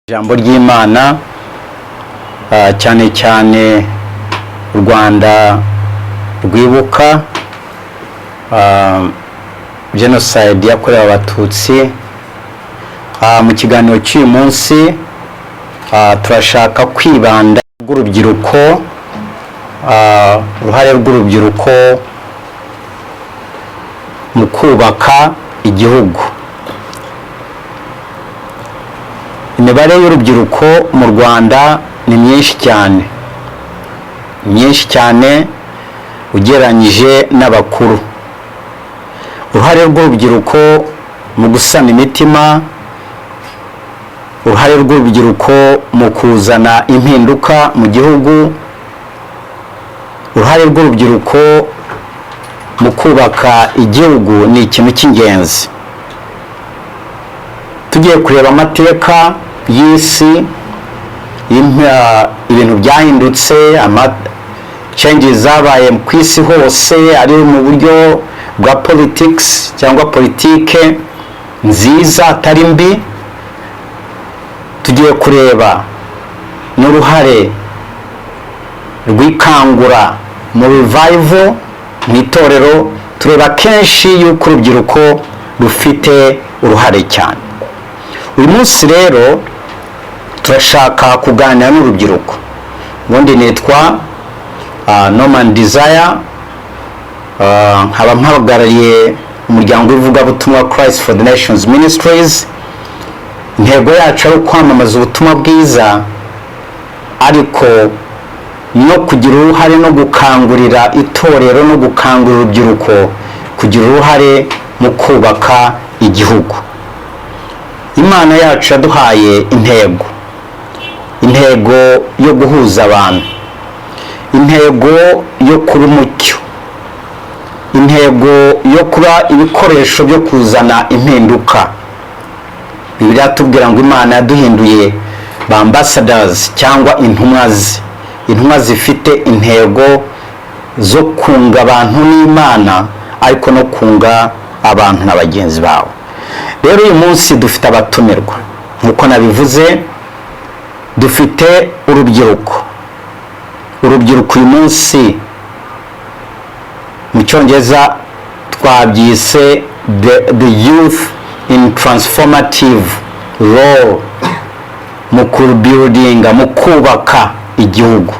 Ijambo ry'Imana cyane cyane u Rwanda rwibuka genocide yakorewe Abatutsi. Mu kiganiro cy'uyu munsi turashaka kwibanda rw'urubyiruko, uruhare rw'urubyiruko mu kubaka igihugu. Imibare y'urubyiruko mu Rwanda ni myinshi cyane ugereranyije n'abakuru. Uruhare rw'urubyiruko mu gusana imitima, uruhare rw'urubyiruko mu kuzana impinduka mu gihugu, uruhare rw'urubyiruko mu kubaka igihugu ni ikintu cy'ingenzi. Tugiye kureba amateka y'isi, ibintu byahindutse, changes zabaye ku isi hose, ari mu buryo bwa politics cyangwa politike nziza atari mbi. Tugiye kureba n'uruhare rw'ikangura mu revival mu itorero. Tureba kenshi yuko urubyiruko rufite uruhare cyane. Uyu munsi rero turashaka kuganira n'urubyiruko. Ubundi nitwa Norman Desire, nkaba mpagarariye umuryango w'ivugabutumwa Christ for the Nations Ministries. Intego yacu ari kwamamaza ubutumwa bwiza, ariko no kugira uruhare no gukangurira itorero no gukangurira urubyiruko kugira uruhare mu kubaka igihugu. Imana yacu yaduhaye intego yo guhuza abantu, intego yo kuba umucyo, intego yo kuba ibikoresho byo kuzana impinduka. Bibiliya yatubwira ngo Imana yaduhinduye ba ambassadors cyangwa intumwa zifite intego zo kunga abantu n'Imana, ariko no kunga abantu na bagenzi bawe. Rero uyu munsi dufite abatumirwa, nkuko nabivuze, dufite urubyiruko uyu munsi mu Cyongereza twabyise the youth in transformative role, mu kubuildinga, mu kubaka igihugu.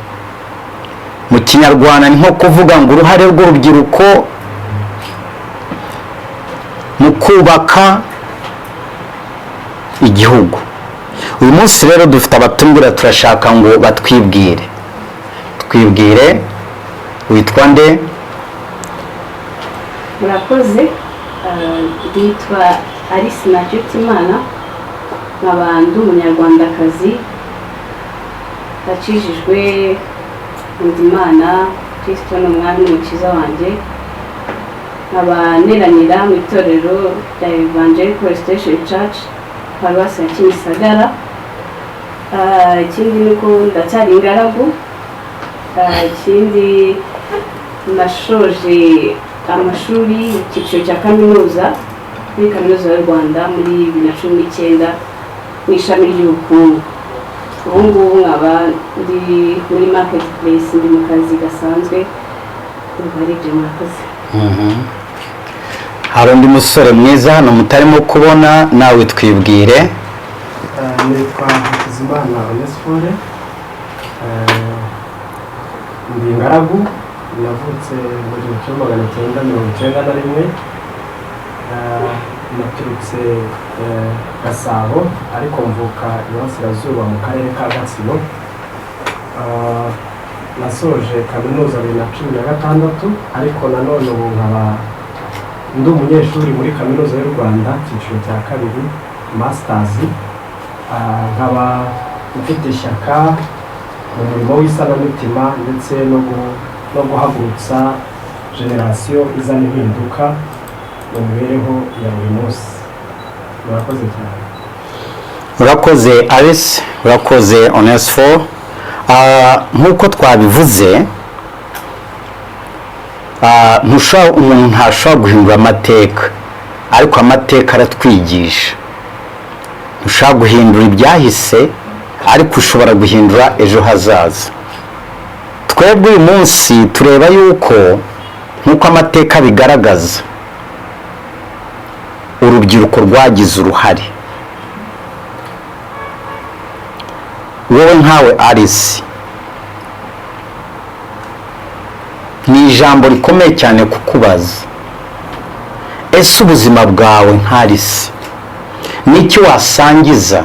Mu Kinyarwanda ni nko kuvuga ngo uruhare rw'urubyiruko mu kubaka igihugu. Uyu munsi rero dufite abatumirwa, turashaka ngo batwibwire. Witwa nde? Murakoze. Nditwa Alice Nacyutimana, nkaba ndi umunyarwandakazi nakijijwe Imana, Kristo ni umwami n'umukiza wanjye. Nkaba neranira mu itorero rya Evangelical Restoration Church Paruwasi ya Kimisagara. Ikindi nuko ndacyari ingaragu. Ikindi nashoje amashuri icyiciro cya kaminuza muri Kaminuza y'u Rwanda muri 2019 mu ishami ry'ubukungu. Ubu ngubu nkaba ndi muri marketplace, ndi mu kazi gasanzwe. Murakoze. Hari undi musore mwiza hano mutarimo kubona, nawe twibwire. Nitwa Hakizimana Onesphore, ndi ingaragu, navutse mu 1991. Naturutse Gasabo, ariko mvuka Iburasirazuba mu karere ka Gatsibo. Nasoje kaminuza 2016, ariko nanone ubu nkaba ndi umunyeshuri muri Kaminuza y'u Rwanda icyiciro cya kabiri masters. Nkaba mfite ishyaka mu murimo w'isanamitima ndetse no guhagurutsa generasiyo izana impinduka mu mibereho ya buri munsi. Murakoze cyane. Urakoze Alice, urakoze Onesphore. Nk'uko twabivuze, umuntu ntashobora guhindura amateka, ariko amateka aratwigisha. ushobora guhindura ibyahise ariko ushobora guhindura ejo hazaza. Twebwe uyu munsi tureba yuko nk'uko amateka bigaragaza urubyiruko rwagize uruhare. Wowe nkawe Alice, ni ijambo rikomeye cyane kukubaza, ese ubuzima bwawe nka Alice n'icyo wasangiza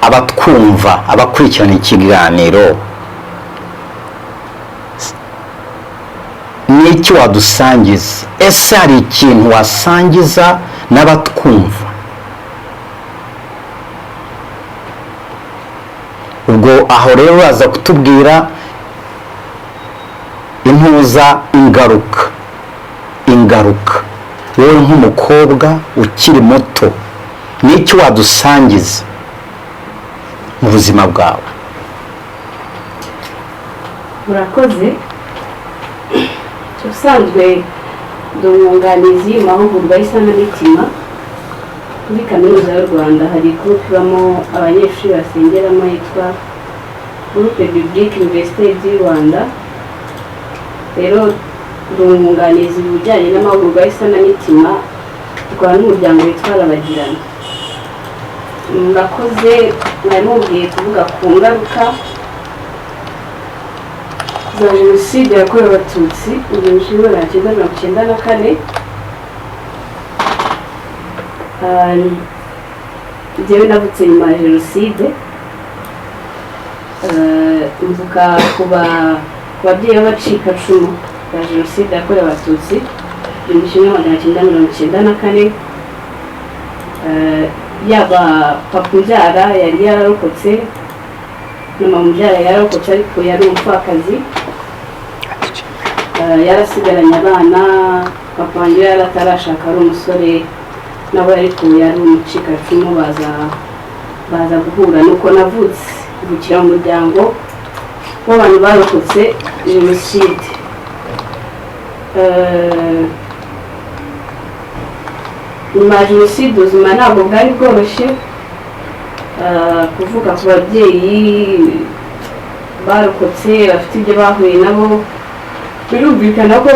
abatwumva, abakurikirana ikiganiro? N'icyo wadusangiza? Ese hari ikintu wasangiza n'abatwumva? Ubwo aho rero uraza kutubwira ingaruka wowe nk'umukobwa ukiri muto, n'icyo wadusangiza mu buzima bwawe? murakoze. ubusanzwe ndi umwunganizi mu mahugurwa y'isanamitima muri kaminuza y'u Rwanda. hari groupe ibamo abanyeshuri basengeramo yitwa Groupe Biblique Université du Rwanda. rero ndi umwunganizi mu bijyanye n'amahugurwa y'isanamitima rwa n'umuryango witwa Rabagirana. murakoze. mwari mubwiye kuvuga ku ngaruka za jenoside yakorewe abatutsi mu 1994. njyewe navutse nyuma ya jenoside. mvuka ku babyeyi b'abacikacumu ba jenoside yakorewe abatutsi mu 1994. yaba papa umbyara yari yararokotse na mama umbyara yararokotse, ariko yari umupfakazi. yarasigaranye abana. papa wanjye yari atarashaka, ari umusore nawe, ariko yari umucikacumu. baza guhura, nuko navutse mvukira mu muryango w'abantu barokotse jenoside. nyuma ya jenoside ubuzima ntabwo bwari bworoshye. kuvuga ku babyeyi barokotse bafite ibyo bahuye nabo, birumvikana ko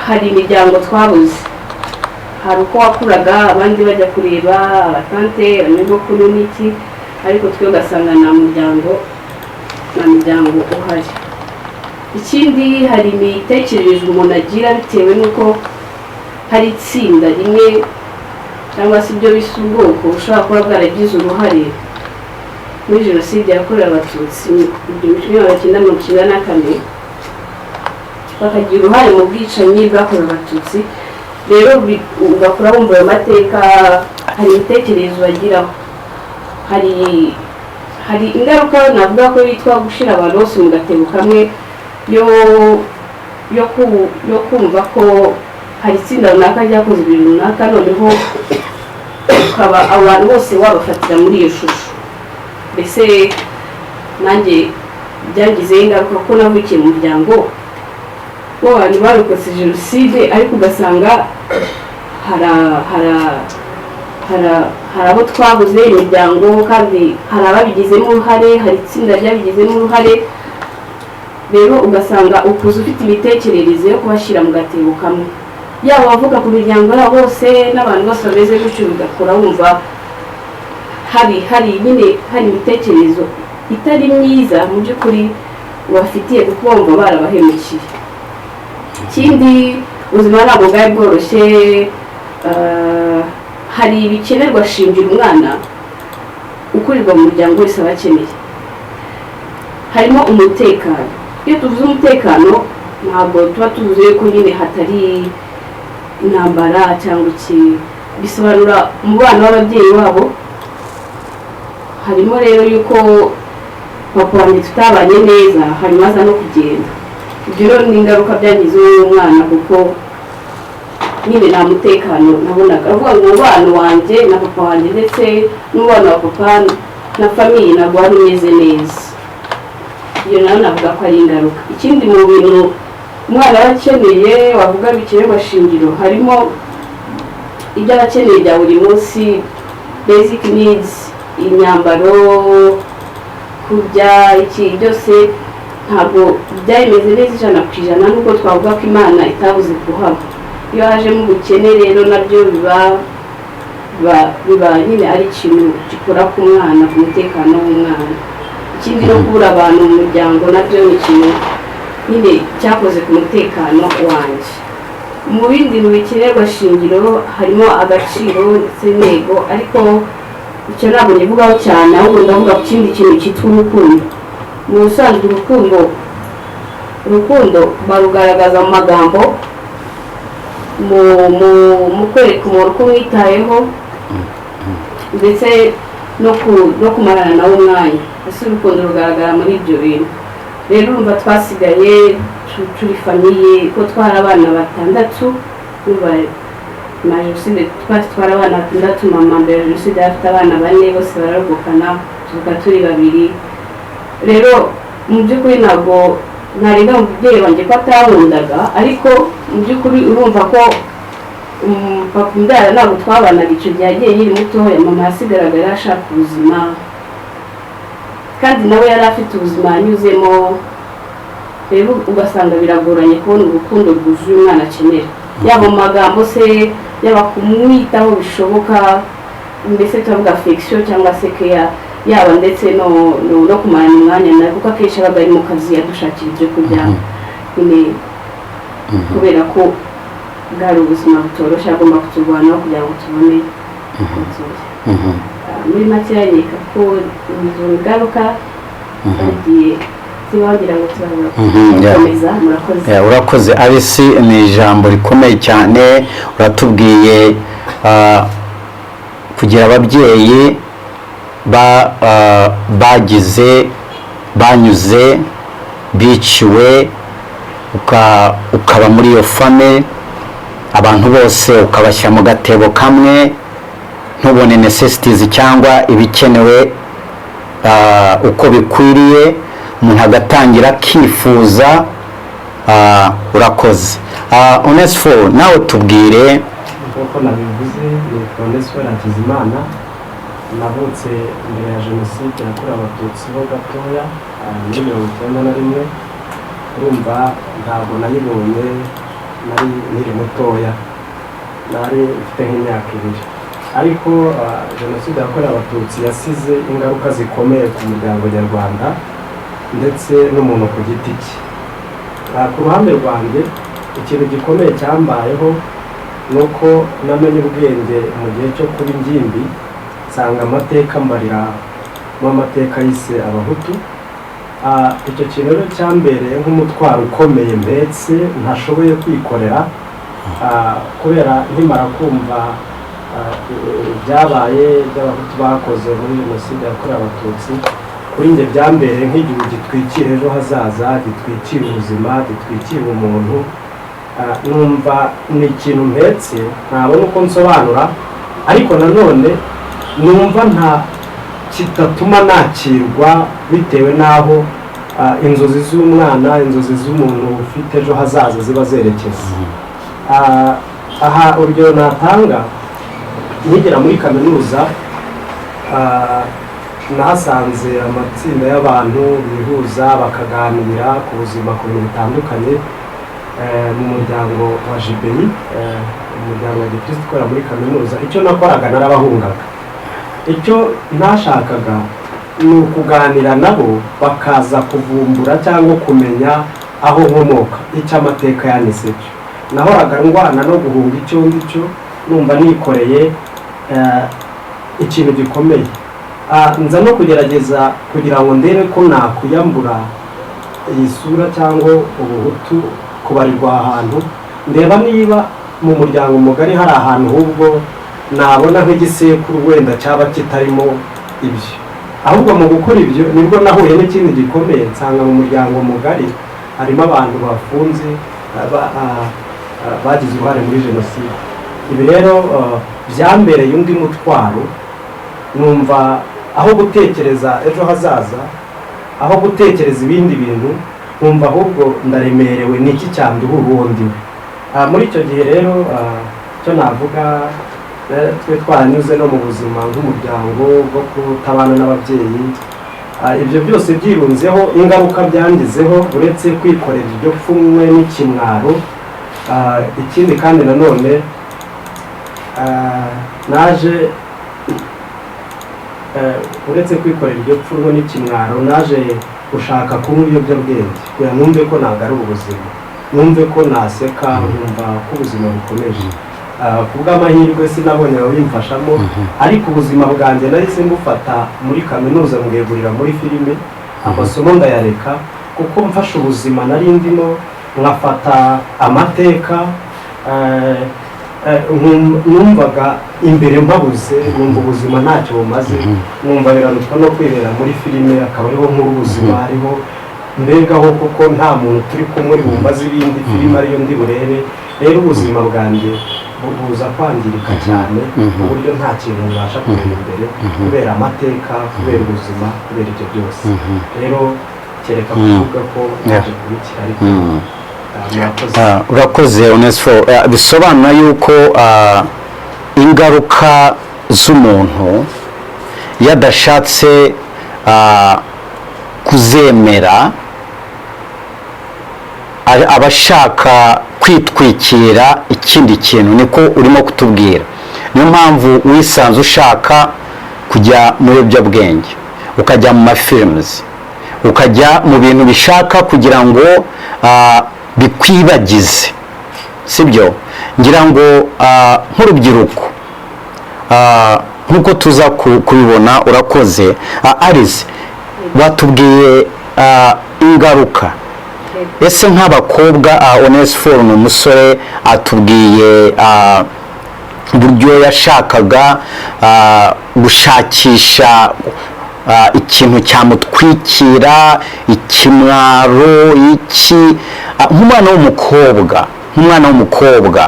hari imiryango twabuze. hari uko wakuraga abandi bajya kureba abatante, abanyogokuru n'iki, ariko twe ugasanga nta muryango uhari. ikindi, hari imitekerereze umuntu agira bitewe n'uko hari itsinda rimwe cyangwa se ibyo bisa ubwoko bushobora kuba bwaragize uruhare muri jenoside yakorewe abatutsi mu 1994, bakagira uruhare mu bwicanyi bwakorewe abatutsi. rero ugakura wumva ayo mateka, hari imitekerereze bagiraho. hari ingaruka navuga ko yitwa gushyira abantu bose mu gatebo kamwe, yo kumva ko hari itsinda runaka ryakoze ibintu runaka, noneho ukaba abantu bose wabafatira muri iyo shusho. mbese nanjye byagizeho ingaruka ko navukiye mu muryango w'abantu barokotse jenoside, ariko ugasanga hari abo twabuze imiryango, kandi hari ababigizemo uruhare, hari itsinda ryabigizemo uruhare. rero ugasanga ukuze ufite imitekerereze yo kubashyira mu gatebo kamwe, yaba abavuga ku miryango yabo bose n'abantu bose bameze gutyo, bigakora wumva hari imitekerezo itari myiza mu by'ukuri ubafitiye, kuko bumva barabahemukiye. ikindi, ubuzima ntabwo bwari bworoshye. hari ibikenerwa shingira umwana ukurirwa mu muryango wese aba akeneye. harimo umutekano. iyo tuvuze umutekano ntabwo tuba tuvuze ko nyine hatari intambara cyangwa iki, bisobanura umubano w'ababyeyi wabo. harimo rero yuko papa wanjye tutabanye neza, hanyuma aza no kugenda. ibyo rero ni ingaruka byagizeho umwana, kuko nyine nta mutekano nabonaga. avuga ngo umubano wanjye na papa wanjye ndetse n'umubano wa papa na famiye ntabwo wari umeze neza. iyo nayo navuga ko ari ingaruka. ikindi, mu bintu umwana aba akeneye, wavuga bikenerwa shingiro, harimo ibyo aba akeneye bya buri munsi, basic needs. imyambaro, kurya, iki byose ntabwo byameze neza ijana ku ijana, nubwo twavuga ko Imana itabuze kuhaba. Iyo hajemo ubukene rero nabyo biba nyine ari ikintu gikora ku mwana, ku mutekano w'umwana. Ikindi no kubura abantu mu muryango nabyo ni ikintu nyine cyakoze ku mutekano wanjye. Mu bindi bikenerwa shingiro harimo agaciro ndetse n'intego, ariko icyo ntabwo nyivugaho cyane, ahubwo ndavuga ku kindi kintu cyitwa urukundo. Mu busanzwe urukundo barugaragaza mu magambo, mu kwereka umuntu ko umwitayeho ndetse no kumarana nawe umwanya. Ese urukundo rugaragara muri ibyo bintu. Rero urumva twasigaye turi famiye, ko twari abana 6, urumva na jenoside twari abana 6, mama mbere jenoside afite abana 4, bose bararogokana, tuvuga turi 2. Rero mu by'ukuri ntabwo narenga umubyeyi wanjye ko atankunda, ariko mu by'ukuri urumva ko papa umbyara ntabwo twabanaga icyo gihe agiye yiri mutoya, mama yasigaragara ashaka ubuzima, kandi nawe yari afite ubuzima yanyuzemo. Rero ugasanga biragoranye kubona urukundo rwuzuye umwana akenera, yaba mu magambo se, yaba kumwitaho bishoboka, mbese tuvuga affection cyangwa se care, yaba ndetse no kumarana umwanya nawe, kuko akenshi abaga ari mu kazi yadushakira ibyo kurya nyine, kubera ko bwari ubuzima butoroshye agomba kuturwanaho kugira ngo tubone muri make yanyeka ko izo ngaruka bagiye zibagira ngo turakomeza. Urakoze Alice, ni ijambo rikomeye cyane. Uratubwiye kugira ababyeyi banyuze biciwe, ukaba muri iyo fame, abantu bose ukabashyira mu gatebo kamwe, ntubone necessities cyangwa ibikenewe uko bikwiriye, umuntu agatangira akifuza. Urakoze. Onesphore, nawe tubwire. Nk'uko nabivuze, nitwa Onesphore Hakizimana, navutse mbere ya jenoside yakorewe abatutsi ho gatoya muri 1991. urumva ntabwo nayibonye, nari nkiri mutoya, nari mfite nk'imyaka 2, ariko jenoside yakorewe abatutsi yasize ingaruka zikomeye ku muryango nyarwanda ndetse n'umuntu ku giti cye. Ku ruhande rwanjye ikintu gikomeye cyambayeho nuko namenye ubwenge mu gihe cyo kuba ingimbi, nsanga amateka mbarira mu amateka yise abahutu. Icyo kintu rero cyambereye nk'umutwaro ukomeye mbetse ntashoboye kwikorera, kubera nkimara kumva byabaye by'abahutu bakoze muri jenoside yakorewe abatutsi, kuri njye byambereye nk'igihugu gitwikira ejo hazaza, gitwikira ubuzima, gitwikira umuntu. Numva ni ikintu mpetse ntabona uko nsobanura, ariko nanone numva nta kitatuma nakirwa bitewe n'aho inzozi z'umwana, inzozi z'umuntu ufite ejo hazaza ziba zerekeza. Aha urugero natanga, nigera muri kaminuza nahasanze amatsinda y'abantu bihuza bakaganira ku buzima, ku bintu bitandukanye, mu muryango wa JBI, umuryango wa Gikristo ukora muri kaminuza. Icyo nakoraga narabahungaga, icyo ntashakaga ni ukuganira nabo bakaza kuvumbura cyangwa kumenya aho nkomoka, icyo amateka yanditse cyo. Nahoraga ndwana no guhunga icyo ngicyo, numva nikoreye ikintu gikomeye. Nza no kugerageza kugira ngo ndebe ko nakuyambura iyi sura cyangwa ubuhutu kubarirwa ahantu, ndeba niba mu muryango mugari hari ahantu ahubwo nabona nk'igisekuru wenda cyaba kitarimo ibyo. Ahubwo mu gukora ibyo nibwo nahuye n'ikindi gikomeye, nsanga mu muryango mugari harimo abantu bafunze bagize uruhare muri jenoside. Ibi rero byambereye undi mutwaro, numva aho gutekereza ejo hazaza, aho gutekereza ibindi bintu, numva ahubwo ndaremerewe n'iki cyanduhura uwo ndiwe. Muri icyo gihe rero icyo navuga twe twaranyuze no mu buzima nk'umuryango bwo kutabana n'ababyeyi. Ibyo byose byirunzeho ingaruka byangizeho uretse kwikorera iryo pfunwe n'ikimwaro. Ikindi kandi nanone naje uretse kwikorera iryo pfunwe n'ikimwaro naje gushaka kunywa ibiyobyabwenge kugira numve ko nagaruka ubuzima, numve ko naseka, numva ko ubuzima bukomeje. Kubw'amahirwe sinabonye ababimfashamo, ariko ubuzima bwanjye nahise mbufata muri kaminuza mbwegurira muri filime, amasomo ndayareka kuko mfashe ubuzima nari ndimo, nkafata amateka, numvaga imbere mpabuze, numva ubuzima ntacyo bumaze, numva biranutwa no kwibera muri filime, akaba ariho nkuru ubuzima hariho mbegaho kuko nta muntu turi kumwe bumbaza ibindi filime ariyo ndi burebe. Rero ubuzima bwanjye buza kwangirika cyane ku buryo nta kintu ubasha kureba imbere kubera amateka, kubera ubuzima, kubera ibyo byose. Rero kereka kuvuga ko naje kubikira, ariko urakoze Onesphore. Bisobanura yuko ingaruka z'umuntu yadashatse kuzemera abashaka kwitwikira ikindi kintu, niko urimo kutubwira. Niyo mpamvu wisanze ushaka kujya mu biyobyabwenge, ukajya mu mafilms, ukajya mu bintu bishaka kugira ngo bikwibagize, sibyo? Ngira ngo nk'urubyiruko nk'uko tuza kubibona. Urakoze Alice, watubwiye ingaruka. Ese nk'abakobwa, Onesphore ni umusore, atubwiye uburyo yashakaga gushakisha ikintu cyamutwikira, ikimwaro, nk'umwana w'umukobwa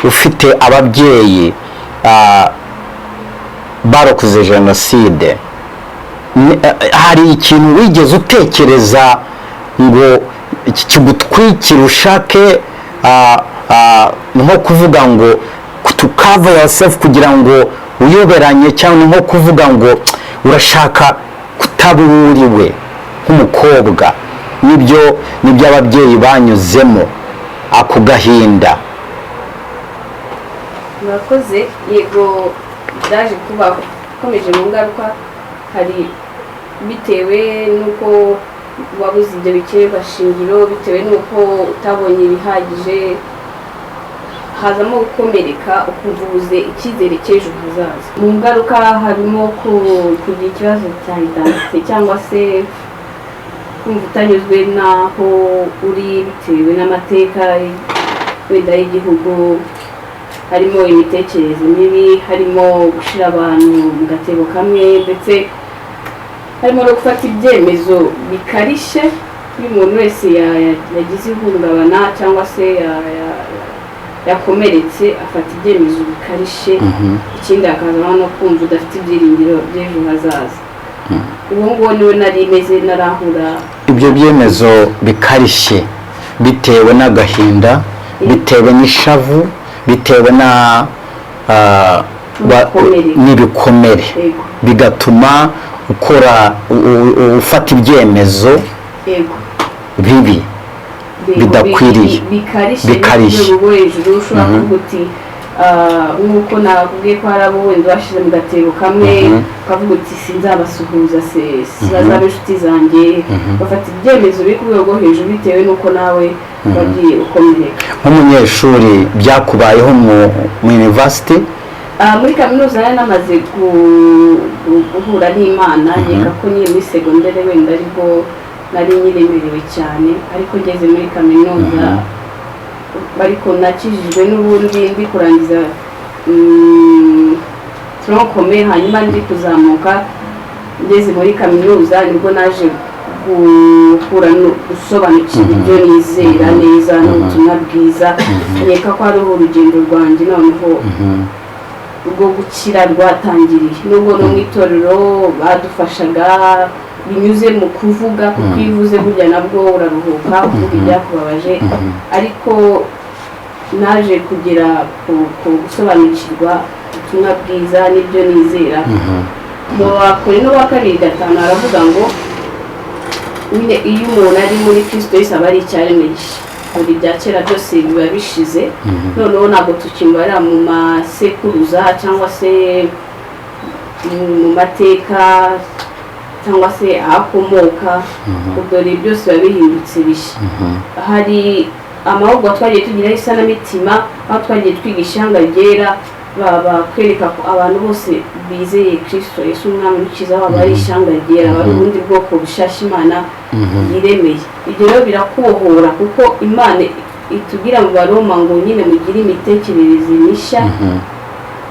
ufite ababyeyi barokoze jenoside, hari ikintu wigeze utekereza ngo kigutwikira, ushake nko kuvuga ngo to cover yourself kugira ngo uyoberanye, cyangwa nko kuvuga ngo urashaka kutaburiwe nk'umukobwa? Nibyo ababyeyi banyuzemo, ako gahinda. murakoze. Yego, byaje kuba ukomeje mu ngaruka, hari bitewe n'uko wabuze ibyo bikenerwa shingiro, bitewe n'uko utabonye ibihagije, hazamo gukomereka, ukumva ubuze icyizere cy'ejo hazaza. Mu ngaruka harimo kugira ikibazo cya identité, cyangwa se kumva utanyuzwe n'aho uri bitewe n'amateka wenda y'igihugu, harimo imitekerereze mibi, harimo gushyira abantu mu gatebo kamwe, ndetse harimo no gufata ibyemezo bikarishye. Iyo umuntu wese yagize ihungabana cyangwa se yakomeretse, afata ibyemezo bikarishye. Ikindi hakazamo no kumva udafite ibyiringiro by'ejo hazaza. Ubu ngubu niwe nari meze, narahura ibyo byemezo bikarishye bitewe n'agahinda, bitewe n'ishavu, bitewe n'ibikomere, bigatuma ufata ibyemezo bibi bidakwiriye, bikarishye hejuru. Ushobora kuvuga uti nk'uko nakubwiye ko hari abo wenda bashyize mu gatebo kamwe, ukavuga uti sinzabasuhuza, bazaba inshuti zanjye, bafata ibyemezo biri ku rwego rwo hejuru bitewe n'uko nawe wagiye ukomereka. Nk'umunyeshuri byakubayeho mu university? Muri kaminuza nari namaze guhura n'Imana, nkeka ko niyo muri segondere wenda ariko nari nyiremerewe cyane, ariko ngeze muri kaminuza ariko nakijijwe n'ubundi ndi kurangiza tronkome, hanyuma ndi kuzamuka. Ngeze muri kaminuza nibwo naje gusobanukira ibyo nizera neza n'ubutumwa bwiza. Nkeka ko hariho urugendo rwanjye noneho rwo gukira rwatangiriye. Nubwo no mu itorero badufashaga binyuze mu kuvuga, kuko iyo uvuze burya nabwo uraruhuka, kuvuga ibyakubabaje, ariko naje kugera ku gusobanukirwa ubutumwa bwiza n'ibyo nizera. Mu Bakorinto ba 2:5 aravuga ngo nyine iyo umuntu ari muri Kristo Yesu aba ari icyaremwe gishya, buri bya kera byose biba bishize, noneho ntabwo tukimbarira mu masekuruza cyangwa se mu mateka cyangwa se ahakomoka, dore byose biba bihindutse bishya. Hari amahugurwa twagiye tugira isanamitima, aho twagiye twigisha ihanga ryera, bakwereka ko abantu bose bizeye Kristo Yesu umwami n'umukiza wabo ari ishyanga ryera, bari ubundi bwoko bushasha Imana yiremeye. Ibyo rero birakubohora kuko Imana itubwira mu Baroma ngo nyine mugire imitekerereze mishya.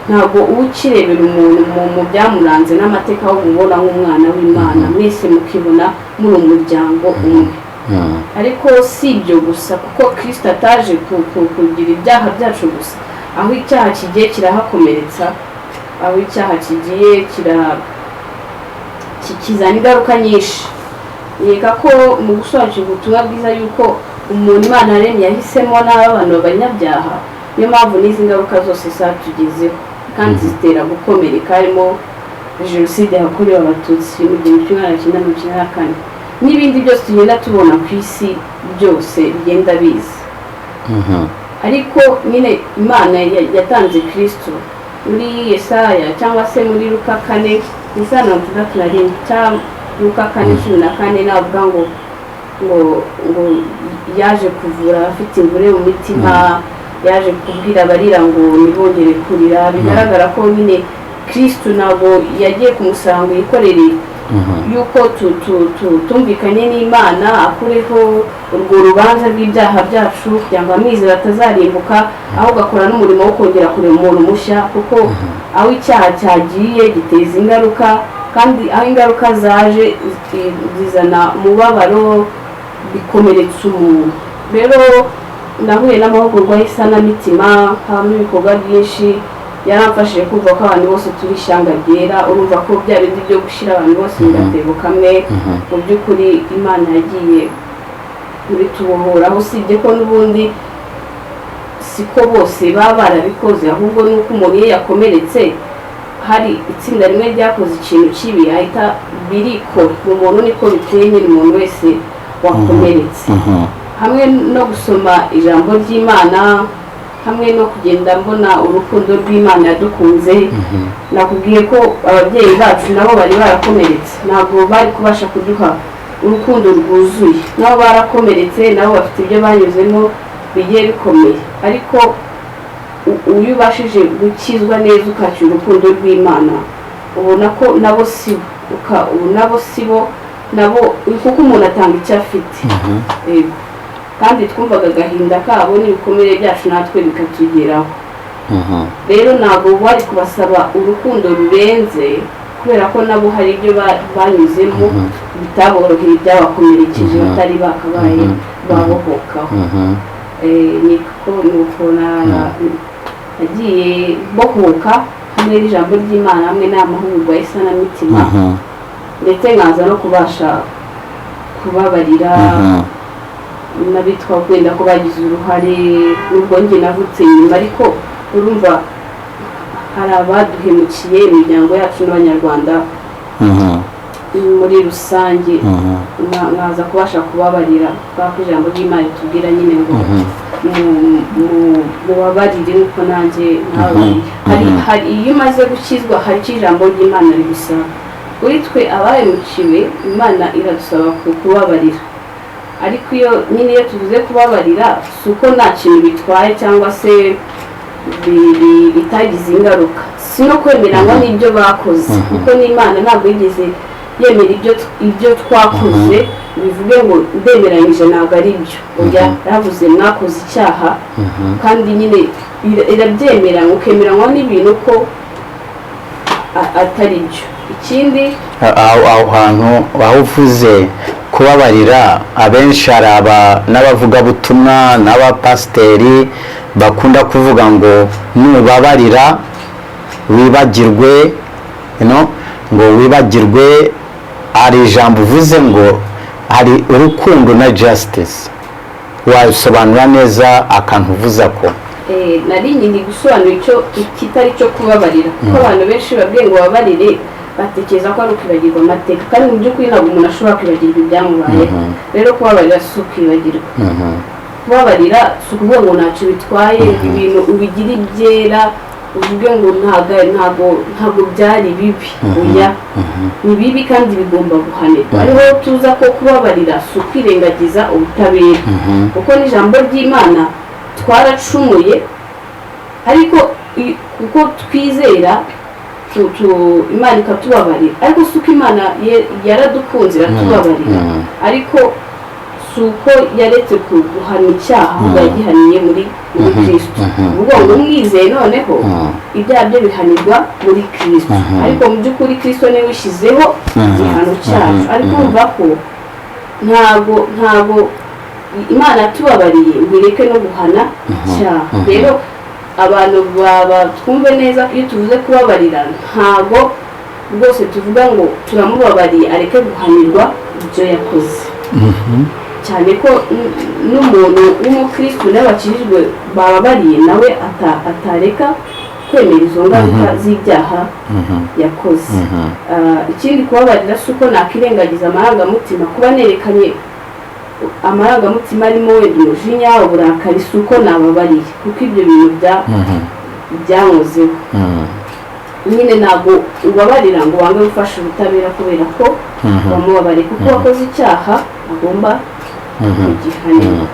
Ntabwo ukirebera umuntu mu byamuranze n'amateka aho mubona nk'umwana w'Imana, mwese mukibona muri umuryango umwe. Ariko si ibyo gusa, kuko Kristo ataje kugira ibyaha byacu gusa, aho icyaha kigiye kirahakomeretsa, aho icyaha kigiye kizana ingaruka nyinshi. Yega ko mu gusobanukirwa ubutumwa bwiza yuko umuntu Imana yaremye yahisemo n'abantu b'abanyabyaha, niyo mpamvu n'izi ngaruka zose zatugezeho kandi zitera gukomereka, harimo jenoside yakorewe Abatutsi mu 1994 n'ibindi byose tugenda tubona ku isi byose bigenda biza. Ariko nyine Imana yatanze Kristo muri Yesaya cyangwa se muri Luka 4:61 cyangwa Luka 4:14 navuga ngo yaje kuvura abafite imvune mu mitima, yaje kubwira abarira ngo nibongere kurira. Bigaragara ko nyine Kristo ntabwo yagiye kumusanga yikorere yuko tumvikanye n'Imana akureho urwo rubanza rw'ibyaha byacu kugira ngo amwizera atazarimbuka, ahubwo agakora n'umurimo wo kongera kurema umuntu mushya, kuko aho icyaha cyagiye giteza ingaruka, kandi aho ingaruka zaje zizana umubabaro, bikomeretsa umuntu. Rero nahuye n'amahugurwa y'isanamitima, habamo ibikorwa byinshi, yaramfashije kumva ko abantu bose turi ishyanga ryera. Urumva ko bya bindi byo gushyira abantu bose mu gatebo kamwe, mu by'ukuri Imana yagiye muri tubohoraho, usibye ko n'ubundi siko bose baba barabikoze, ahubwo nuko umuntu iyo yakomeretse, hari itsinda rimwe ryakoze ikintu kibi ahita birikora mu muntu, niko biteye nyine umuntu wese wakomeretse. Hamwe no gusoma ijambo ry'Imana, hamwe no kugenda mbona urukundo rw'Imana yadukunze. Nakubwiye ko ababyeyi bacu nabo bari barakomeretse, ntabwo bari kubasha kuduha urukundo rwuzuye, nabo barakomeretse, nabo bafite ibyo banyuzemo bigiye bikomeye. Ariko uyu ubashije gukizwa neza ukakira urukundo rw'Imana, ubona ko nabo sibo nabo, kuko umuntu atanga icyo afite. Kandi twumvaga agahinda kabo n'ibikomere byacu natwe bikatugeraho. Rero ntabwo bari kubasaba urukundo rurenze, kubera ko nabo hari ibyo banyuzemo bitaboroheye, byabakomerekeje batari bakabaye babohokaho. Nuko nagiye bohoka hamwe n'ijambo ry'Imana, hamwe n'amahugurwa y'isanamitima, ndetse nkaza no kubasha kubabarira n'abitwa kwenda ko bagize uruhare, nubwo njye navutse nyuma. Ariko urumva hari abaduhemukiye, imiryango yacu n'Abanyarwanda muri rusange, nkaza kubasha kubabarira, kuko ijambo ry'Imana ritubwira nyine ngo mubabarire nuko nanjye hari iyo umaze gukizwa hari icyo ijambo ry'Imana rigusaba. Kuri twe abahemukiwe, Imana iradusaba kubabarira, ariko iyo tuvuze kubabarira, si uko nta kintu bitwaye cyangwa se bitagize ingaruka, si no kwemeranywa n'ibyo bakoze, kuko n'Imana ntabwo yigeze yemera ibyo twakoze bivuge ngo ndemeranyije, ntabwo ari byo. Oya, yavuze mwakoze icyaha, kandi nyine irabyemera, ukemeranywa n'ibintu ko atari byo. Ikindi aho hantu aho uvuze kubabarira, abenshi hari n'abavugabutumwa n'abapasiteri bakunda kuvuga ngo nubabarira wibagirwe, ngo wibagirwe. Hari ijambo uvuze ngo hari urukundo na justice, wabisobanura neza akantu uvuza ko nari nyine gusobanura icyo kitari cyo kubabarira kuko abantu benshi babwiye ngo babarire batekereza ko ari ukwibagirwa amateka kandi mu by'ukuri ntabwo umuntu ashobora kwibagirwa ibyamubayeho rero kubabarira si ukwibagirwa kubabarira si ukuvuga ngo ntacyo bitwaye ibintu ubigire ibyera uvuge ngo ntabwo byari bibi oya ni bibi kandi bigomba guhanirwa ariho tuza ko kubabarira si ukwirengagiza ubutabera kuko n'ijambo ry'Imana twaracumuye ariko kuko twizera Imana ikatubabarira ariko si uko Imana yaradukunze iratubabarira ariko si uko yaretse guhana icyaha ahubwo yagihaniye muri Kristo uvuga ngo umwizeye noneho ibyaha bye bihanirwa muri Kristo ariko mu by'ukuri Kristo niwe wishyizeho igihano cyacu ariko urumva ko ntabwo Imana yatubabariye ngo ireke no guhana icyaha rero abantu twumve neza iyo tuvuze kubabarira ntabwo rwose tuvuga ngo turamubabariye areke guhanirwa ibyo yakoze cyane ko n'umuntu w'umukristo n'abakijijwe bababariye nawe atareka kwemera izo ngaruka z'ibyaha yakoze ikindi kubabarira si uko nakwirengagiza amarangamutima kuba nerekanye amarangamutima arimo wenda umujinya uburakari si uko nababariye kuko ibyo bintu byankozeho nyine ntabwo ubabarira ngo wange gufasha ubutabera kubera ko wamubabariye kuko wakoze icyaha agomba kugihanirwa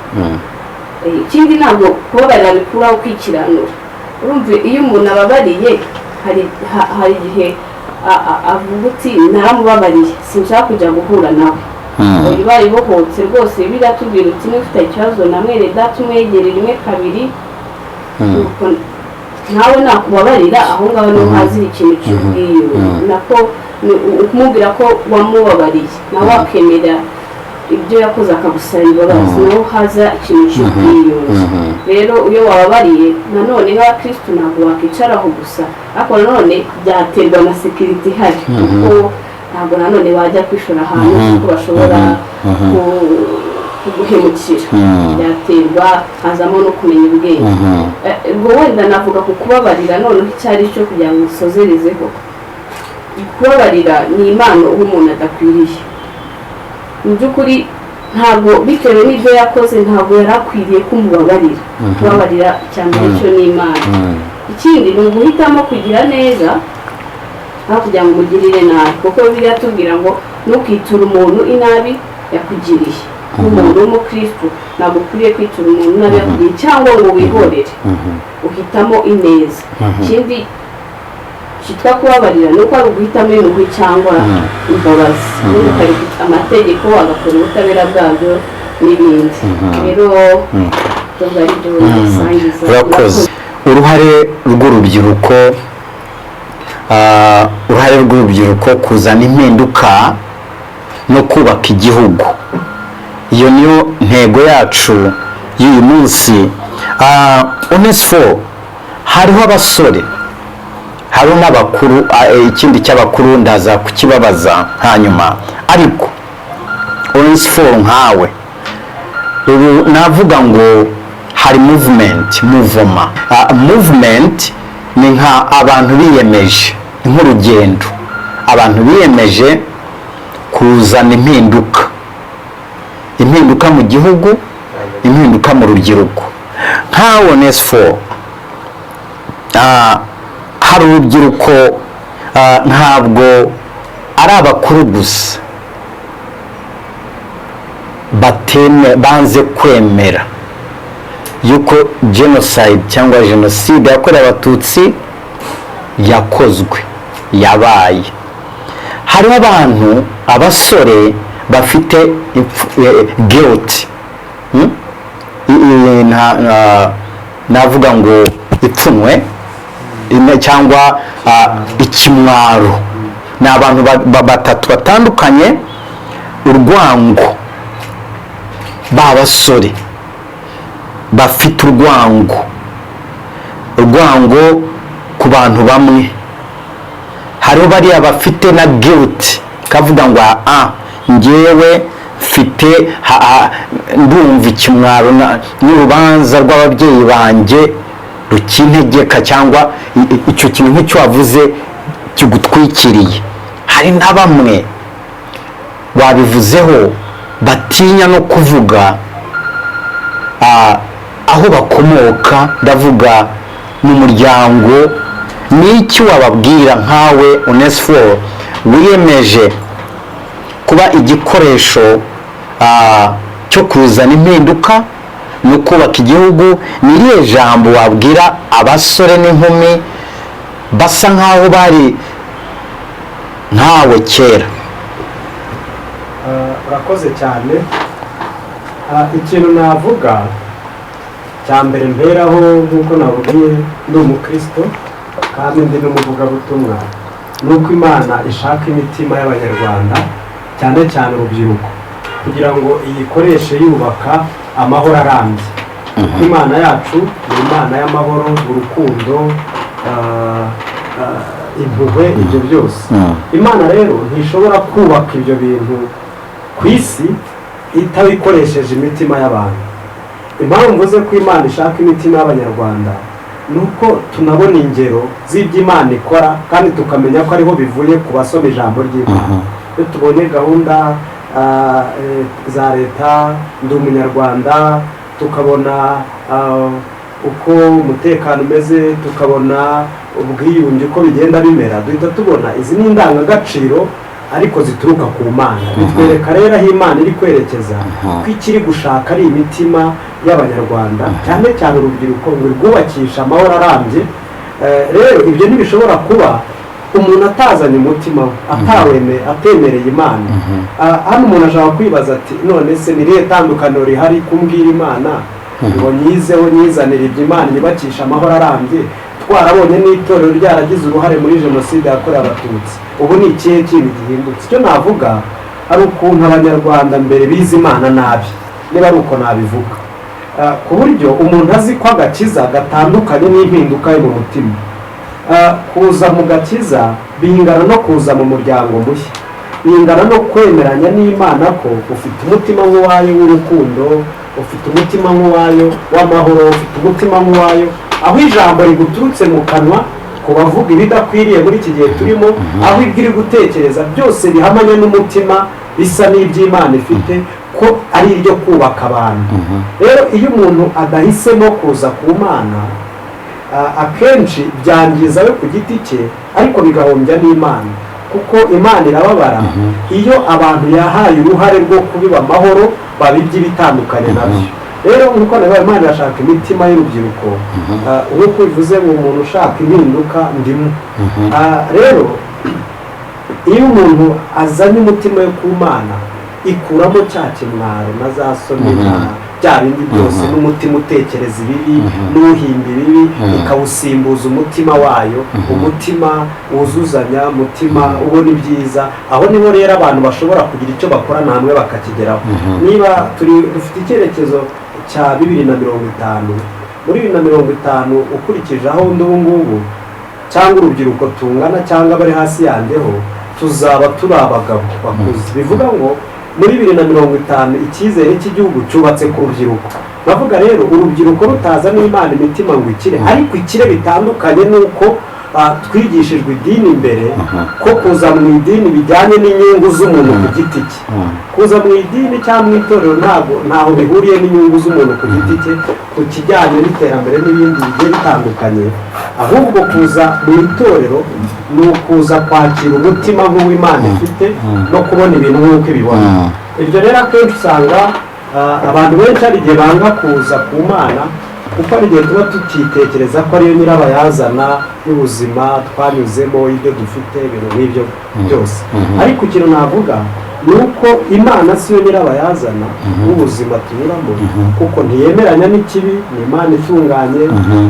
ikindi ntabwo kubabarira bikuraho kwikiranura urumva iyo umuntu ababariye hari igihe avuga uti naramubabariye sinshaka kujya guhura nawe bibaye ibohotse rwose biratubwira uti niba ufite ikibazo na mwene data umwegere rimwe kabiri nawe nakubabarira aho ngaho niho hazira ikintu cy'ubwiyo nako ukumubwira ko wamubabariye nawe wakemera ibyo yakoze akagusaba imbabazi naho haza ikintu cy'ubwiyo rero iyo wababariye nanone nk'abakristo ntabwo wakicaraho gusa ariko nanone byaterwa na sekiriti ihari kuko ntabwo nanone bajya kwishora ahantu kuko bashobora kuguhemukira byaterwa hazamo no kumenya ubwenge ubwo wenda navuga ku kubabarira noneho icyo ari cyo kugira ngo usozerezeho kubabarira ni impano uba umuntu adakwiriye mu by'ukuri ntabwo bitewe n'ibyo yakoze ntabwo yari akwiriye kumubabarira kubabarira icya mbere cyo ni Imana ikindi ni uguhitamo kugira neza aho kugira ngo umugirire nabi kuko biratubwira ngo ntukiture umuntu inabi yakugiriye nk'umuntu w'umukristo ntabwo ukwiriye kwitura umuntu inabi yakugiriye cyangwa ngo wihorere uhitamo ineza ikindi cyitwa kubabarira ni uko ari uguhitamo impuhwe cyangwa imbabazi ukareka amategeko agakora ubutabera bwabyo n'ibindi rero tuba ari byo bisangiza urakoze uruhare rw'urubyiruko kuzana impinduka no kubaka igihugu iyo niyo ntego yacu y'uyu munsi Onesphore hariho abasore hari n'abakuru ikindi cy'abakuru ndaza kukibabaza hanyuma ariko Onesphore nkawe ubu navuga ngo hari movement ni nka abantu biyemeje nk'urugendo abantu biyemeje kuzana impinduka mu gihugu impinduka mu rubyiruko nkawe Onesphore hari urubyiruko ntabwo ari abakuru gusa banze kwemera yuko genocide cyangwa jenoside yakorewe abatutsi yakozwe yabaye hariho abantu abasore bafite guilt navuga ngo ipfunwe cyangwa ikimwaro ni abantu batatu batandukanye urwango b'abasore bafite urwango ku bantu bamwe hariho bariya bafite na guilt kavuga ngo njyewe mfite ndumva ikimwaro n'urubanza rw'ababyeyi banjye rukintegeka cyangwa icyo kintu nk'icyo wavuze kigutwikiriye. Hari na bamwe wabivuzeho batinya no kuvuga aho bakomoka, ndavuga mu muryango. N'iki wababwira nkawe Onesphore wiyemeje kuba igikoresho cyo kuzana impinduka no kubaka igihugu? Ni irihe jambo wabwira abasore n'inkumi basa nkaho bari nkawe kera? Urakoze cyane. Ikintu navuga cya mbere mberaho, nk'uko nababwiye, ndi umukristo kandi ndi n'umuvugabutumwa, ni uko Imana ishaka imitima y'abanyarwanda cyane cyane urubyiruko kugira ngo iyikoreshe yubaka amahoro arambye. Imana yacu ni Imana y'amahoro, urukundo, impuhwe, ibyo byose. Imana rero ntishobora kubaka ibyo bintu ku isi itabikoresheje imitima y'abantu. Impamvu mvuze ko Imana ishaka imitima y'abanyarwanda ni uko tunabona ingero z'ibyo Imana ikora kandi tukamenya ko ariho bivuye ku basoma ijambo ry'Imana. Iyo tubonye gahunda za leta, ndi umunyarwanda, tukabona uko umutekano umeze, tukabona ubwiyunge uko bigenda bimera, duhita tubona izi ni indangagaciro ariko zituruka ku Mana. Bitwereka rero aho Imana iri kwerekeza, ko ikiri gushaka ari imitima y'abanyarwanda cyane cyane urubyiruko, ngo rwubakisha amahoro arambye. Rero ibyo ntibishobora kuba umuntu atazanye umutima we, atemereye Imana. Hano umuntu ashobora kwibaza ati none se ni irihe tandukaniro rihari kumbwira Imana ngo nyizeho nyizanire ibyo Imana yubakisha amahoro arambye, twarabonye n'itorero ryaragize uruhare muri jenoside yakorewe Abatutsi? Ubu ni ikihe kintu gihindutse? Icyo navuga ari ukuntu abanyarwanda mbere bize Imana nabi, niba ari uko nabivuga, ku buryo umuntu azi ko agakiza gatandukanye n'impinduka yo mu mutima. Kuza mu gakiza bingana no kuza mu muryango mushya, bingana no kwemeranya n'Imana ko ufite umutima nk'uwayo w'urukundo, ufite umutima nk'uwayo w'amahoro, ufite umutima nk'uwayo. Aho ijambo riguturutse mu kanwa ku bavuga ibidakwiriye muri iki gihe turimo, aho ibyo iri gutekereza byose bihamanya n'umutima, bisa n'iby'Imana ifite ko ari iryo kubaka abantu. Rero iyo umuntu adahisemo kuza ku Mana, akenshi byangiza we ku giti cye, ariko bigahombya n'Imana, kuko Imana irababara iyo abantu yahaye uruhare rwo kubiba amahoro babibye ibitandukanye nabyo. Rero nk'uko nabaye Imana irashaka imitima y'urubyiruko, nk'uko bivuze ngo umuntu ushaka impinduka ndimo. Rero iyo umuntu azanye umutima wo ku Mana, ikuramo cya kimwaro na za soni bya bindi byose, n'umutima utekereza ibibi n'uhimba ibibi, ikawusimbuza umutima wayo, umutima wuzuzanya, umutima ubona ibyiza. Aho niho rero abantu bashobora kugira icyo bakora namwe bakakigeraho. Niba dufite icyerekezo cya 2050, muri 2050 ukurikije aho ndi ubu ngubu, cyangwa urubyiruko tungana cyangwa bari hasi yandeho, tuzaba turi abagabo bakuze. Bivuga ngo muri 2050 icyizere cy'igihugu cyubatse ku rubyiruko. Bavuga rero urubyiruko rutaza n'Imana imitima ngo ikire, ariko ikire bitandukanye nuko twigishijwe idini imbere, ko kuza mu idini bijyanye n'inyungu z'umuntu ku giti cye. Kuza mu idini cyangwa mu itorero ntaho bihuriye n'inyungu z'umuntu ku giti cye, ku kijyanye n'iterambere n'ibindi bigiye bitandukanye. Ahubwo kuza mu itorero ni ukuza kwakira umutima nk'uw'Imana ifite no kubona ibintu nk'uko ibibona. Ibyo rero akenshi usanga abantu benshi hari igihe banga kuza ku Mana, kuko hari igihe tuba tukitekereza ko ariyo nyirabayazana y'ubuzima twanyuzemo, ibyo dufite, ibintu nk'ibyo byose. Ariko ikintu navuga ni uko Imana siyo nyirabayazana w'ubuzima tunyuramo, kuko ntiyemeranya n'ikibi, ni Imana itunganye,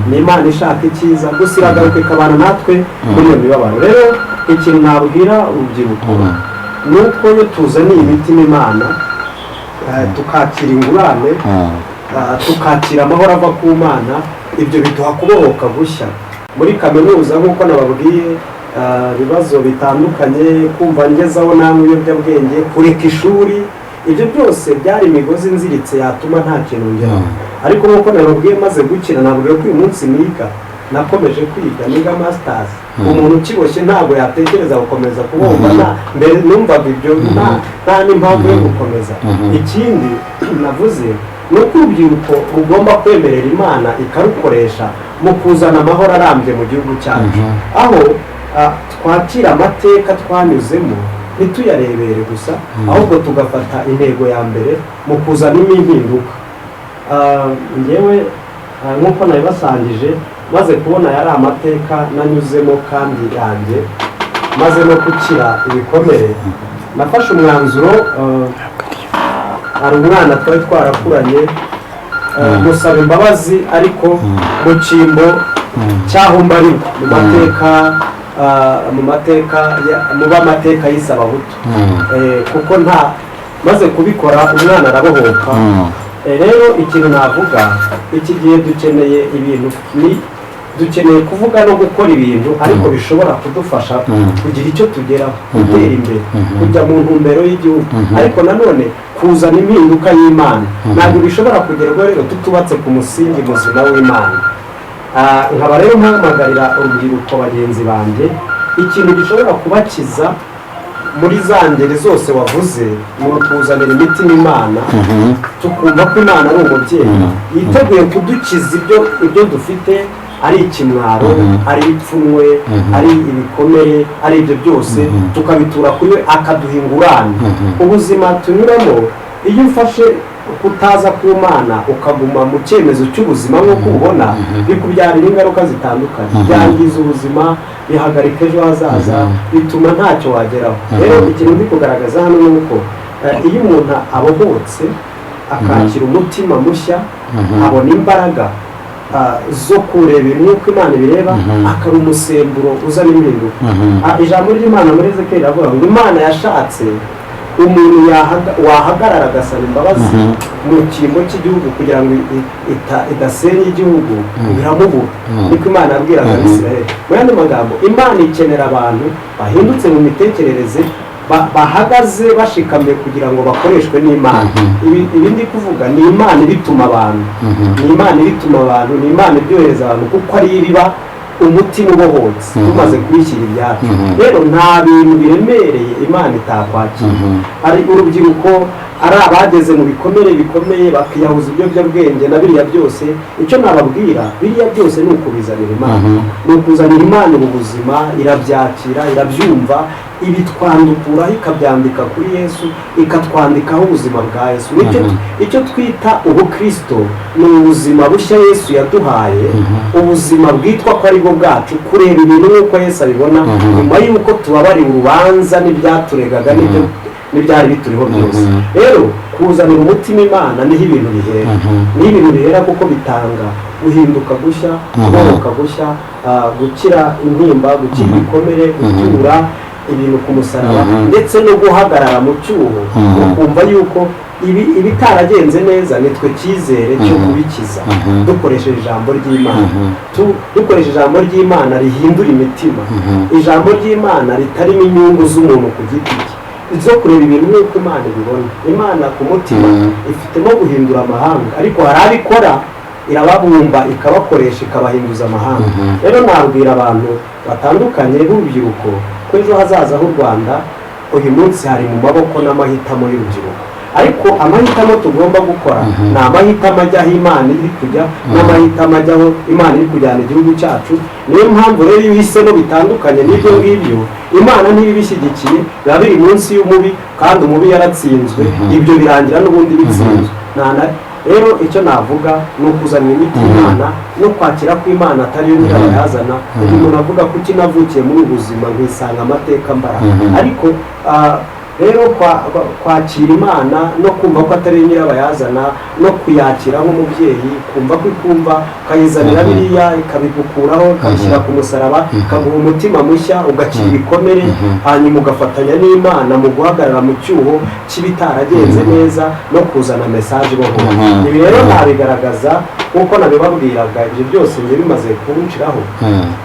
ni Imana ishaka icyiza, gusa iragaruka ikabana natwe muri iyo mibabaro. Rero ikintu nabwira urubyiruko ni uko iyo tuzaniye imitima Imana, tukakira ingurane, tukakira amahoro ava ku Mana, ibyo biduha kubohoka gushya. Muri kaminuza nk'uko nababwiye, ibibazo bitandukanye, kumva ngezaho namwe ibiyobyabwenge, kureka ishuri, ibyo byose byari imigozi nziritse yatuma nta kintu ngeraho ariko nk'uko nababwiye maze gukira nababwiye ko uyu munsi niga nakomeje kwiga niga masters umuntu ukiboshye ntabwo yatekereza gukomeza kubumva mbere numvaga ibyo nta n'impamvu yo gukomeza ikindi navuze ni uko urubyiruko rugomba kwemerera Imana ikarukoresha mu kuzana amahoro arambye mu gihugu cyacu aho twakira amateka twanyuzemo ntituyarebere gusa ahubwo tugafata intego ya mbere mu kuzanamo impinduka ngewe nk'uko nabibasangije maze kubona yari amateka nanyuzemo kandi yanjye maze no gukira ibikomere nafashe umwanzuro hari umwana twari twarakuranye gusaba imbabazi ariko mu cyimbo cyaho mbarirwa mu mateka y'Isabahutu kuko nta maze kubikora umwana arabohoka rero ikintu navuga iki gihe dukeneye ibintu dukeneye kuvuga no gukora ibintu ariko bishobora kudufasha kugira icyo tugeraho gutera imbere kujya mu ntumbero y'igihugu ariko nanone kuzana impinduka y'Imana ntabwo bishobora kugerwaho rero tutubatse ku musingi muzima w'Imana nkaba rero mpamagarira urubyiruko bagenzi banjye ikintu gishobora kubakiza muri za ngeri zose wavuze ni ukuzanira imitima Imana tukumva ko Imana ari umubyeyi yiteguye kudukiza ibyo dufite ari ikimwaro ari ipfunwe ari ibikomere ari ibyo byose tukabitura kuri we akaduha ingurane ubuzima tunyuramo iyo ufashe kutaza ku Mana ukaguma mu cyemezo cy'ubuzima nk'uko ubona bikubyarira ingaruka zitandukanye byangiza ubuzima bihagarika ejo hazaza bituma ntacyo wageraho rero ikintu ndi kugaragaza hano ni uko iyo umuntu abohotse akakira umutima mushya abona imbaraga zo kureba nk'uko Imana ibireba akaba umusemburo uzana impinduka ijambo ry'Imana muri Ezekiyeli avuga ngo Imana yashatse umuntu wahagarara agasaba imbabazi mu cyimbo cy'igihugu kugira ngo idasenya igihugu biramubura niko Imana yabwiraga Abisirayeli mu yandi magambo Imana ikenera abantu bahindutse mu mitekerereze bahagaze bashikamye kugira ngo bakoreshwe n'Imana ibi ndi kuvuga ni Imana ibituma abantu ni Imana ibyohereza abantu kuko ari iriba umutima ubohotse tumaze kubishyira ibyacu rero nta bintu biremereye Imana itakwakira ari urubyiruko ari abageze mu bikomere bikomeye bakiyahuza ibiyobyabwenge na biriya byose icyo nababwira biriya byose ni ukubizanira Imana ni ukuzanira Imana mu buzima irabyakira irabyumva ibitwandukuraho ikabyandika kuri Yesu ikatwandikaho ubuzima bwa Yesu icyo twita ubukristo ni ubuzima bushya Yesu yaduhaye ubuzima bwitwa ko ari bwo bwacu kureba ibintu nk'uko Yesu abibona nyuma y'uko tubabariwe urubanza n'ibyaturegaga n'ibyari bituriho byose rero kuzanira umutima Imana niho ibintu bihera kuko bitanga guhinduka gushya kubohoka gushya gukira intimba gukira ibikomere gutura ibintu ku musaraba ndetse no guhagarara mu cyuho ukumva yuko ibitaragenze neza nitwe cyizere cyo kubikiza dukoresheje ijambo ry'Imana rihindura imitima ijambo ry'Imana ritarimo inyungu z'umuntu ku giti cye zo kureba ibintu nk'uko Imana ibibona Imana ku mutima ifitemo guhindura amahanga ariko hari abikora irababumba ikabakoresha ikabahinduza amahanga rero nabwira abantu batandukanye b'urubyiruko ko ejo hazaza h'u Rwanda uyu munsi hari mu maboko n'amahitamo y'urubyiruko ariko amahitamo tugomba gukora ni amahitamo ajya aho Imana iri kujya n'amahitamo ajya aho Imana iri kujyana igihugu cyacu niyo mpamvu rero iyo uhisemo bitandukanye n'ibyo ngibyo Imana ntibibishyigikiye biba biri munsi y'umubi kandi umubi yaratsinzwe ibyo birangira n'ubundi bitsinzwe rero icyo navuga ni ukuzanira imiti Imana no kwakira ko Imana atari yo nyirabayazana umuntu avuga ko ukinavukiye muri ubu buzima nkisanga amateka mbara ariko rero kwakira Imana no kumva ko atari nyirabayazana no kuyakira nk'umubyeyi kumva ko ikumva ukayizanira biriya ikabigukuraho ikabishyira ku musaraba ikaguha umutima mushya ugakira ibikomere hanyuma ugafatanya n'Imana mu guhagarara mu cyuho cy'ibitaragenze neza no kuzana mesaje ibohora ibi rero nabigaragaza nk'uko nabibabwiraga ibyo byose njye bimaze kunshiraho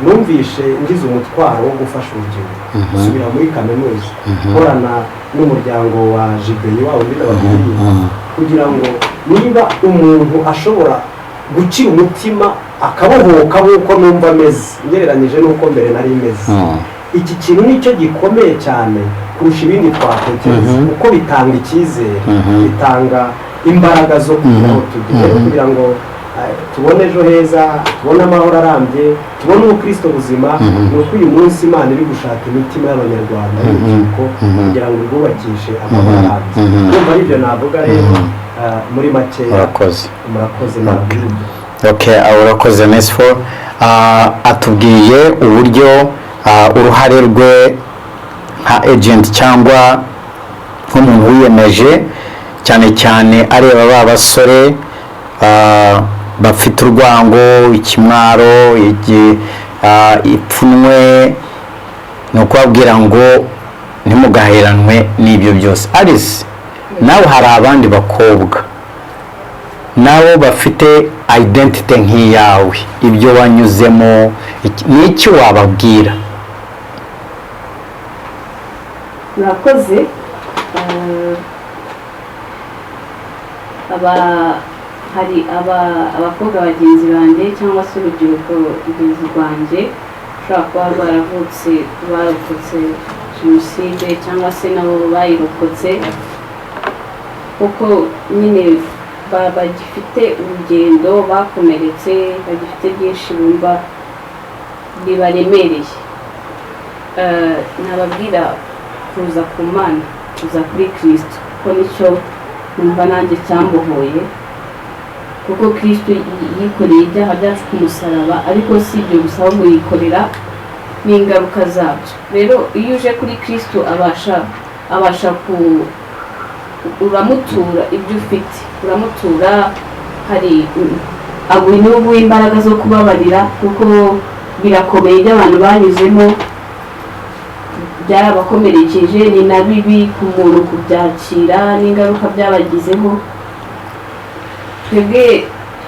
numvishe ngize umutwaro wo gufasha urubyiruko gusubira muri kaminuza nkorana n'umuryango wa Jibeyi wawe n'ababyeyi kugira ngo niba umuntu ashobora gukira umutima akabohoka nk'uko numva ameze ngereranyije n'uko mbere nari meze iki kintu nicyo gikomeye cyane kurusha ibindi twatekereza kuko bitanga icyizere bitanga imbaraga zo kugira ngo tugere kugira ngo tubone ejo heza tubone amahoro arambye tubone ubukristo buzima ni uko uyu munsi Imana iri gushaka imitima y'abanyarwanda y'urubyiruko kugira ngo irwubakishe amahoro arambye numva aribyo navuga rero muri makeya murakoze nabwirwa urakoze Onesphore atubwiye uburyo uruhare rwe nka agent cyangwa nk'umuntu wiyemeje cyane cyane areba ba basore bafite urwango ikimwaro ipfunwe ni ukubabwira ngo ntimugaheranwe n'ibyo byose. Alice, nawe hari abandi bakobwa nabo bafite identity nk'iyawe, ibyo wanyuzemo n'iki wababwira? murakoze. hari abakobwa bagenzi banjye cyangwa se urubyiruko rugenzi rwanjye ushobora kuba barokotse jenoside cyangwa se nabo bayirokotse, kuko nyine bagifite urugendo, bakomeretse, bagifite byinshi bumva bibaremereye. nababwira kuza ku Mana, kuza kuri Kristo, kuko nicyo numva nanjye cyambohoye, kuko Kristo yikoreye ibyaha byacu ku musaraba, ariko si ibyo gusa ahubwo yikorera n'ingaruka zabyo. Rero iyo uje kuri Kristo abasha uramutura ibyo ufite, uramutura, hari aguha n'ubu imbaraga zo kubabarira, kuko birakomeye ibyo abantu banyuzemo, byarabakomerekeje, ni na bibi ku muntu kubyakira n'ingaruka byabagizeho. Twebwe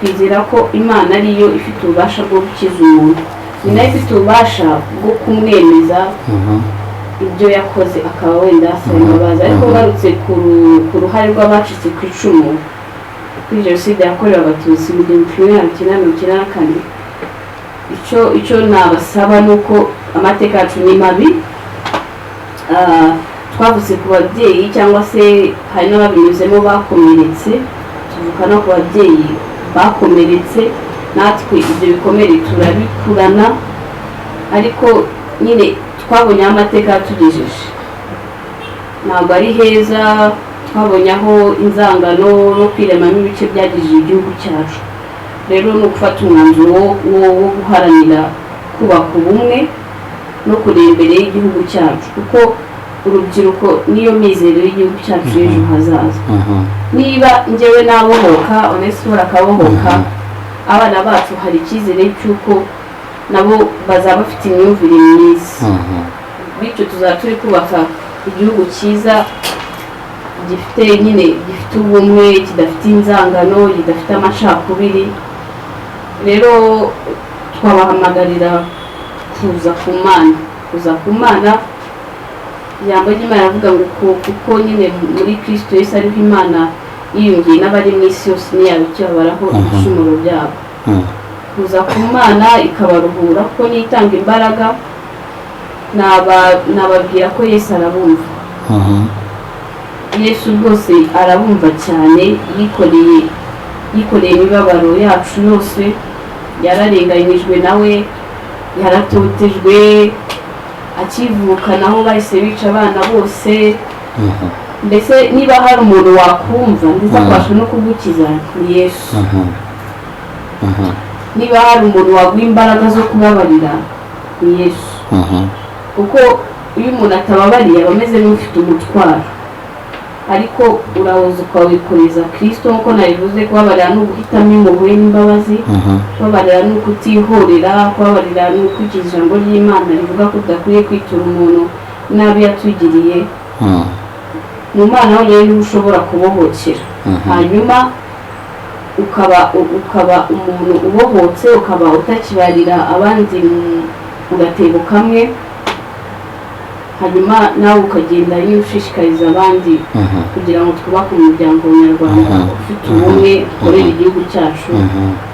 twizera ko Imana ariyo ifite ububasha bwo gukiza umuntu, ni nayo ifite ububasha bwo kumwemeza ibyo yakoze, akaba wenda asaba imbabazi. Ariko ngarutse ku ruhare rw'abacitse ku icumu kuri jenoside yakorewe Abatutsi mu 1994, icyo nabasaba ni uko amateka yacu ni mabi. Twavuze ku babyeyi cyangwa se hari n'ababinyuzemo bakomeretse, tuvuka no ku babyeyi bakomeretse, natwe ibyo bikomere turabikurana, ariko nyine twabonye aho amateka yatugejeje ntabwo ari heza. Twabonye aho inzangano no kwiremamo ibice byagejeje igihugu cyacu. Rero ni ugufata umwanzuro wo guharanira kubaka ubumwe no kureba imbere y'igihugu cyacu, kuko urubyiruko niyo mizero y'igihugu cyacu y'ejo hazaza. Niba njyewe nabohoka, Onesphore akabohoka, abana bacu hari icyizere cy'uko nabo bazaba bafite imyumvire myiza, bityo tuzaba turi kubaka igihugu cyiza gifite ubumwe, kidafite inzangano, kidafite amacakubiri. Rero twabahamagarira kuza ku Mana. Ijambo ry'Imana rivuga ngo kuko nyine muri Kristo Yesu ariho Imana yiyungiye n'abari mu isi yose ntiyaba ikibabaraho ibicumuro byabo. Kuza ku Mana ikabaruhura, kuko nitanga imbaraga. Nababwira ko Yesu arabumva. Yesu rwose arabumva cyane, yikoreye imibabaro yacu yose, yararenganyijwe nawe, yaratotejwe, akivuka naho bahise bica abana bose. Mbese niba hari umuntu wakumva ndetse akabasha no kugukiza, ni Yesu. Niba hari umuntu waguha imbaraga zo kubabarira, ni Yesu. Kuko iyo umuntu atababariye aba ameze nk'ufite umutwaro, ariko urawoza ukawikoreza Kristo. nk'uko nabivuze, kubabarira ni uguhitamo impuhwe n'imbabazi, kubabarira ni ukutihorera, kubabarira ni ukurikiza ijambo ry'Imana rivuga ko tudakwiye kwitura umuntu nabi yatugiriye. mu Mana honyine niho ushobora kubohokera. Hanyuma ukaba umuntu ubohotse, ukaba utakibarira abandi mu gatebo kamwe, hanyuma nawe ukagenda iyo ushishikariza abandi kugira ngo twubake umuryango nyarwanda ufite ubumwe, dukorere igihugu cyacu,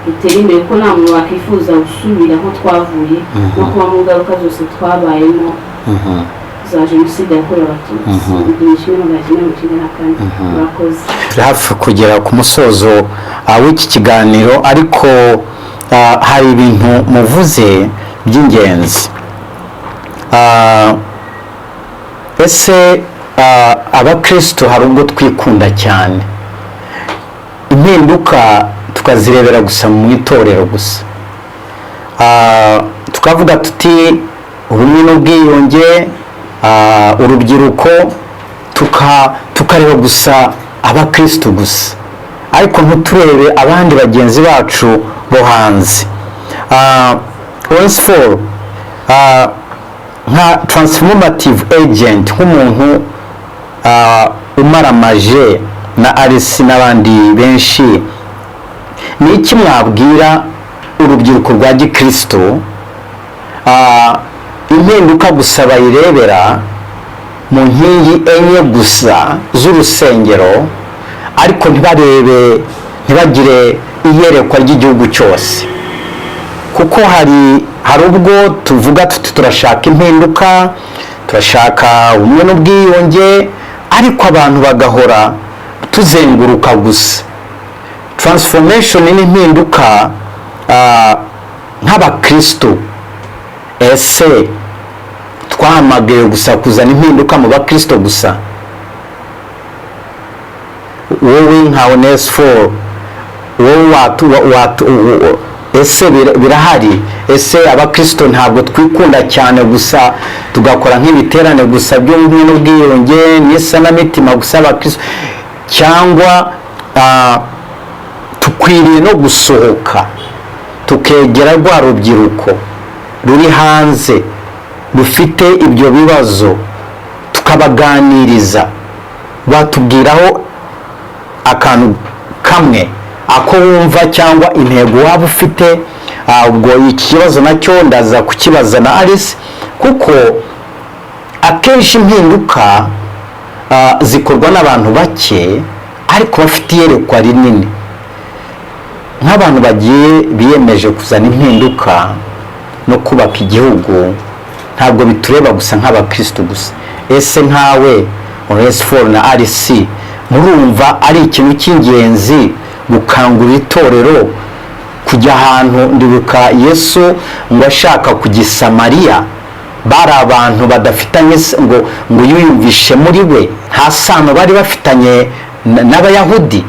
dutere imbere, ko nta muntu wakwifuza gusubira aho twavuye no kuba mu ngaruka zose twabayemo za jenoside yakorewe abatutsi mu 1994. murakoze. hafi kugera ku musozo w'iki kiganiro, ariko hari ibintu muvuze by'ingenzi. Ese abakristo hari ubwo twikunda cyane, impinduka tukazirebera gusa mu itorero gusa, tukavuga tuti ubumwe n'ubwiyunge, urubyiruko, tukareba gusa abakristo gusa, ariko ntuturebe abandi bagenzi bacu bo hanze. Once for nka transformative agent, nk'umuntu umaramaje na Alice n'abandi benshi, ni iki mwabwira urubyiruko rwa gikristo impinduka gusa bayirebera mu nkingi enye gusa z'urusengero, ariko ntibagire iyerekwa ry'igihugu cyose? Kuko hari ubwo tuvuga tuti turashaka impinduka, turashaka ubumwe n'ubwiyunge, ariko abantu bagahora tuzenguruka gusa. Transformation n'impinduka nk'abakristo, ese twahamagaye gusa kuzana impinduka mu bakristo gusa? Wowe nka Onesphore, wowe ese birahari? Ese abakristo ntabwo twikunda cyane gusa tugakora nk'ibiterane gusa by'ubumwe n'ubwiyunge n'isanamitima gusa abakristo, cyangwa tukwiriye no gusohoka tukegera rwa rubyiruko ruri hanze rufite ibyo bibazo, tukabaganiriza, batubwiraho akantu kamwe ako wumva cyangwa intego waba ufite? Ubwo iki kibazo nacyo ndaza kukibaza na Alice, kuko akenshi impinduka zikorwa n'abantu bake ariko bafite iyerekwa rinini. Nk'abantu bagiye biyemeje kuzana impinduka no kubaka igihugu, ntabwo bitureba gusa nk'abakristo gusa. Ese nkawe Onesphore na Alice, murumva ari ikintu cy'ingenzi gukangurira itorero kujya ahantu? Ndibuka Yesu ngo ashaka kujya i Samariya, bari abantu badafitanye ngo yiyumvishe muri we, nta sano bari bafitanye n'abayahudi.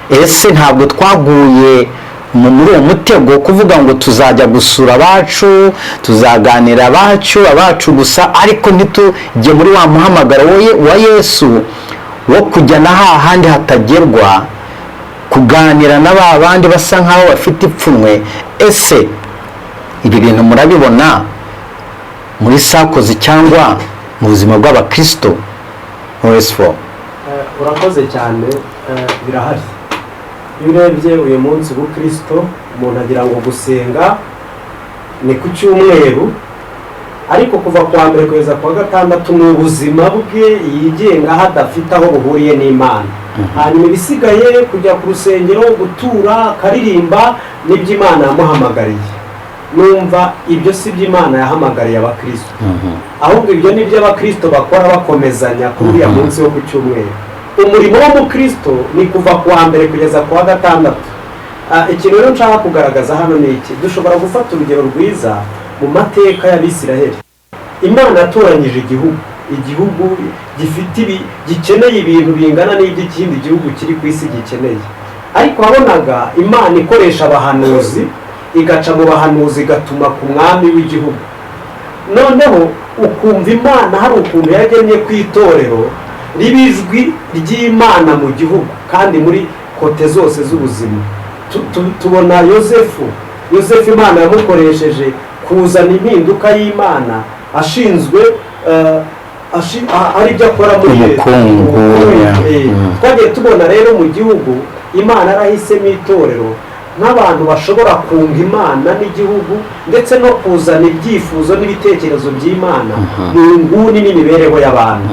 Ese ntabwo twaguye muri uwo mutego kuvuga ngo tuzajya gusura abacu, tuzaganira abacu gusa, ariko ntitujye muri wa muhamagaro wa Yesu wo kujya na hahandi hatagerwa, kuganira na ba bandi basa nkaho bafite ipfunwe? Ese ibi bintu murabibona muri sakozi cyangwa mu buzima bw'abakristo? urakoze cyane. Birahari. Iyo urebye uyu munsi w'ubukristo, umuntu agira ngo gusenga ni ku cyumweru, ariko kuva kwa mbere kugeza kwa gatandatu ni ubuzima bwe yigenga hadafite aho buhuriye n'Imana. hanyuma ibisigaye kujya ku rusengero, gutura, akaririmba, n'ibyo Imana yamuhamagariye. Numva ibyo si byo Imana yahamagariye abakristo, ahubwo ibyo ni byo abakristo bakora bakomezanya kuri uriya munsi wo ku cyumweru. Umurimo w'umukristo ni kuva ku wa mbere kugeza ku wa gatandatu. Ikintu rero nshaka kugaragaza hano ni iki: dushobora gufata urugero rwiza mu mateka y'Abisiraheli. Imana yatoranyije igihugu gifite gikeneye ibintu bingana n'iby'ikindi gihugu kiri ku isi gikeneye, ariko wabonaga Imana ikoresha abahanuzi, igaca mu bahanuzi igatuma ku mwami w'igihugu. Noneho ukumva Imana hari ukuntu yagennye ku itorero ribijwi ry'Imana mu gihugu kandi muri kote zose z'ubuzima. Tubona Yosefu Imana yamukoresheje kuzana impinduka y'Imana, ashinzwe ari byo akora muri ubukungu. Twagiye tubona rero mu gihugu imana yarahisemo itorero nk'abantu bashobora kunga imana n'igihugu ndetse no kuzana ibyifuzo n'ibitekerezo by'imana mu nguni n'imibereho y'abantu.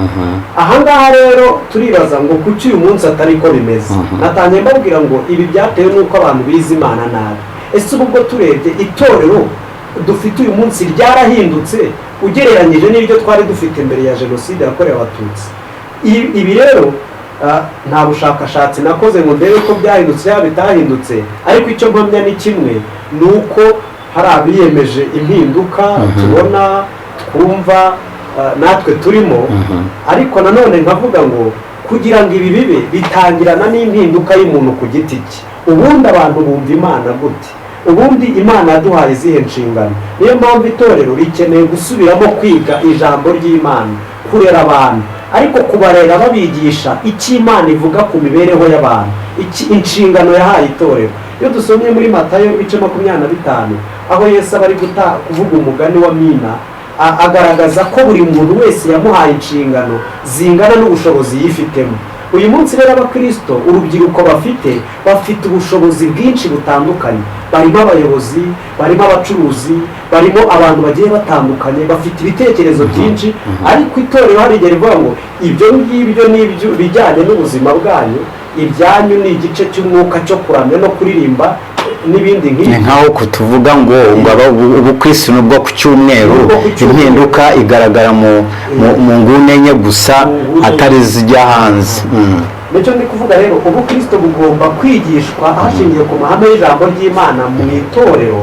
Ahangaha rero turibaza ngo kuki uyu munsi atari ko bimeze. Natangiye mbabwira ngo ibi byatewe n'uko abantu bize imana nabi. Ese ubwo turebye itorero dufite uyu munsi ryarahindutse ugereranyije n'ibyo twari dufite mbere ya jenoside yakorewe abatutsi. Ibi rero nta bushakashatsi nakoze ngo ndebe ko byahindutse cyangwa bitahindutse, ariko icyo mpamya ni kimwe, ni uko hari abiyemeje impinduka tubona twumva natwe turimo, ariko nanone nkavuga ngo kugira ngo ibi bibe bitangirana n'impinduka y'umuntu ku giti cye. Ubundi abantu bumva imana gute? Ubundi imana yaduhaye izihe nshingano? Niyo mpamvu itorero rikeneye gusubiramo kwiga ijambo ry'imana, kurera abantu, ariko kubarera babigisha icyo imana ivuga ku mibereho y'abantu, inshingano yahaye itorero. Iyo dusomye muri Matayo ibice 25 aho Yesu aba ari kuvuga umugani wa Mina, agaragaza ko buri muntu wese yamuhaye inshingano zingana n'ubushobozi yifitemo. Uyu munsi rero abakristo, urubyiruko bafite ubushobozi bwinshi butandukanye. Barimo abayobozi, barimo abacuruzi, barimo abantu bagiye batandukanye, bafite ibitekerezo byinshi, ariko itorero harigera rivuga ngo ibyo ngibyo n'ibyo bijyanye n'ubuzima bwanyu, ibyanyu ni igice cy'umwuka cyo kuramya no kuririmba n'ibindi nk'ibyo. Ni nkaho kutuvuga ngo ubukristo nubwo ku cyumweru, impinduka igaragara mu nguni enye gusa atari zijya hanze. Nicyo ndi kuvuga rero, ubukristo bugomba kwigishwa hashingiye ku mahame y'ijambo ry'imana mu itorero,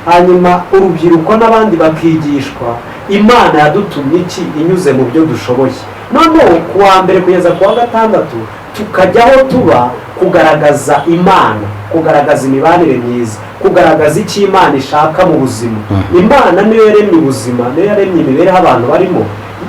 hanyuma urubyiruko n'abandi bakigishwa imana yadutumye iki inyuze mu byo dushoboye. Noneho ku wa mbere kugeza ku wa gatandatu tukajyaho tuba kugaragaza imana, kugaragaza imibanire myiza, kugaragaza icyo imana ishaka mu buzima. Imana niyo yaremye ubuzima, niyo yaremye imibereho abantu barimo.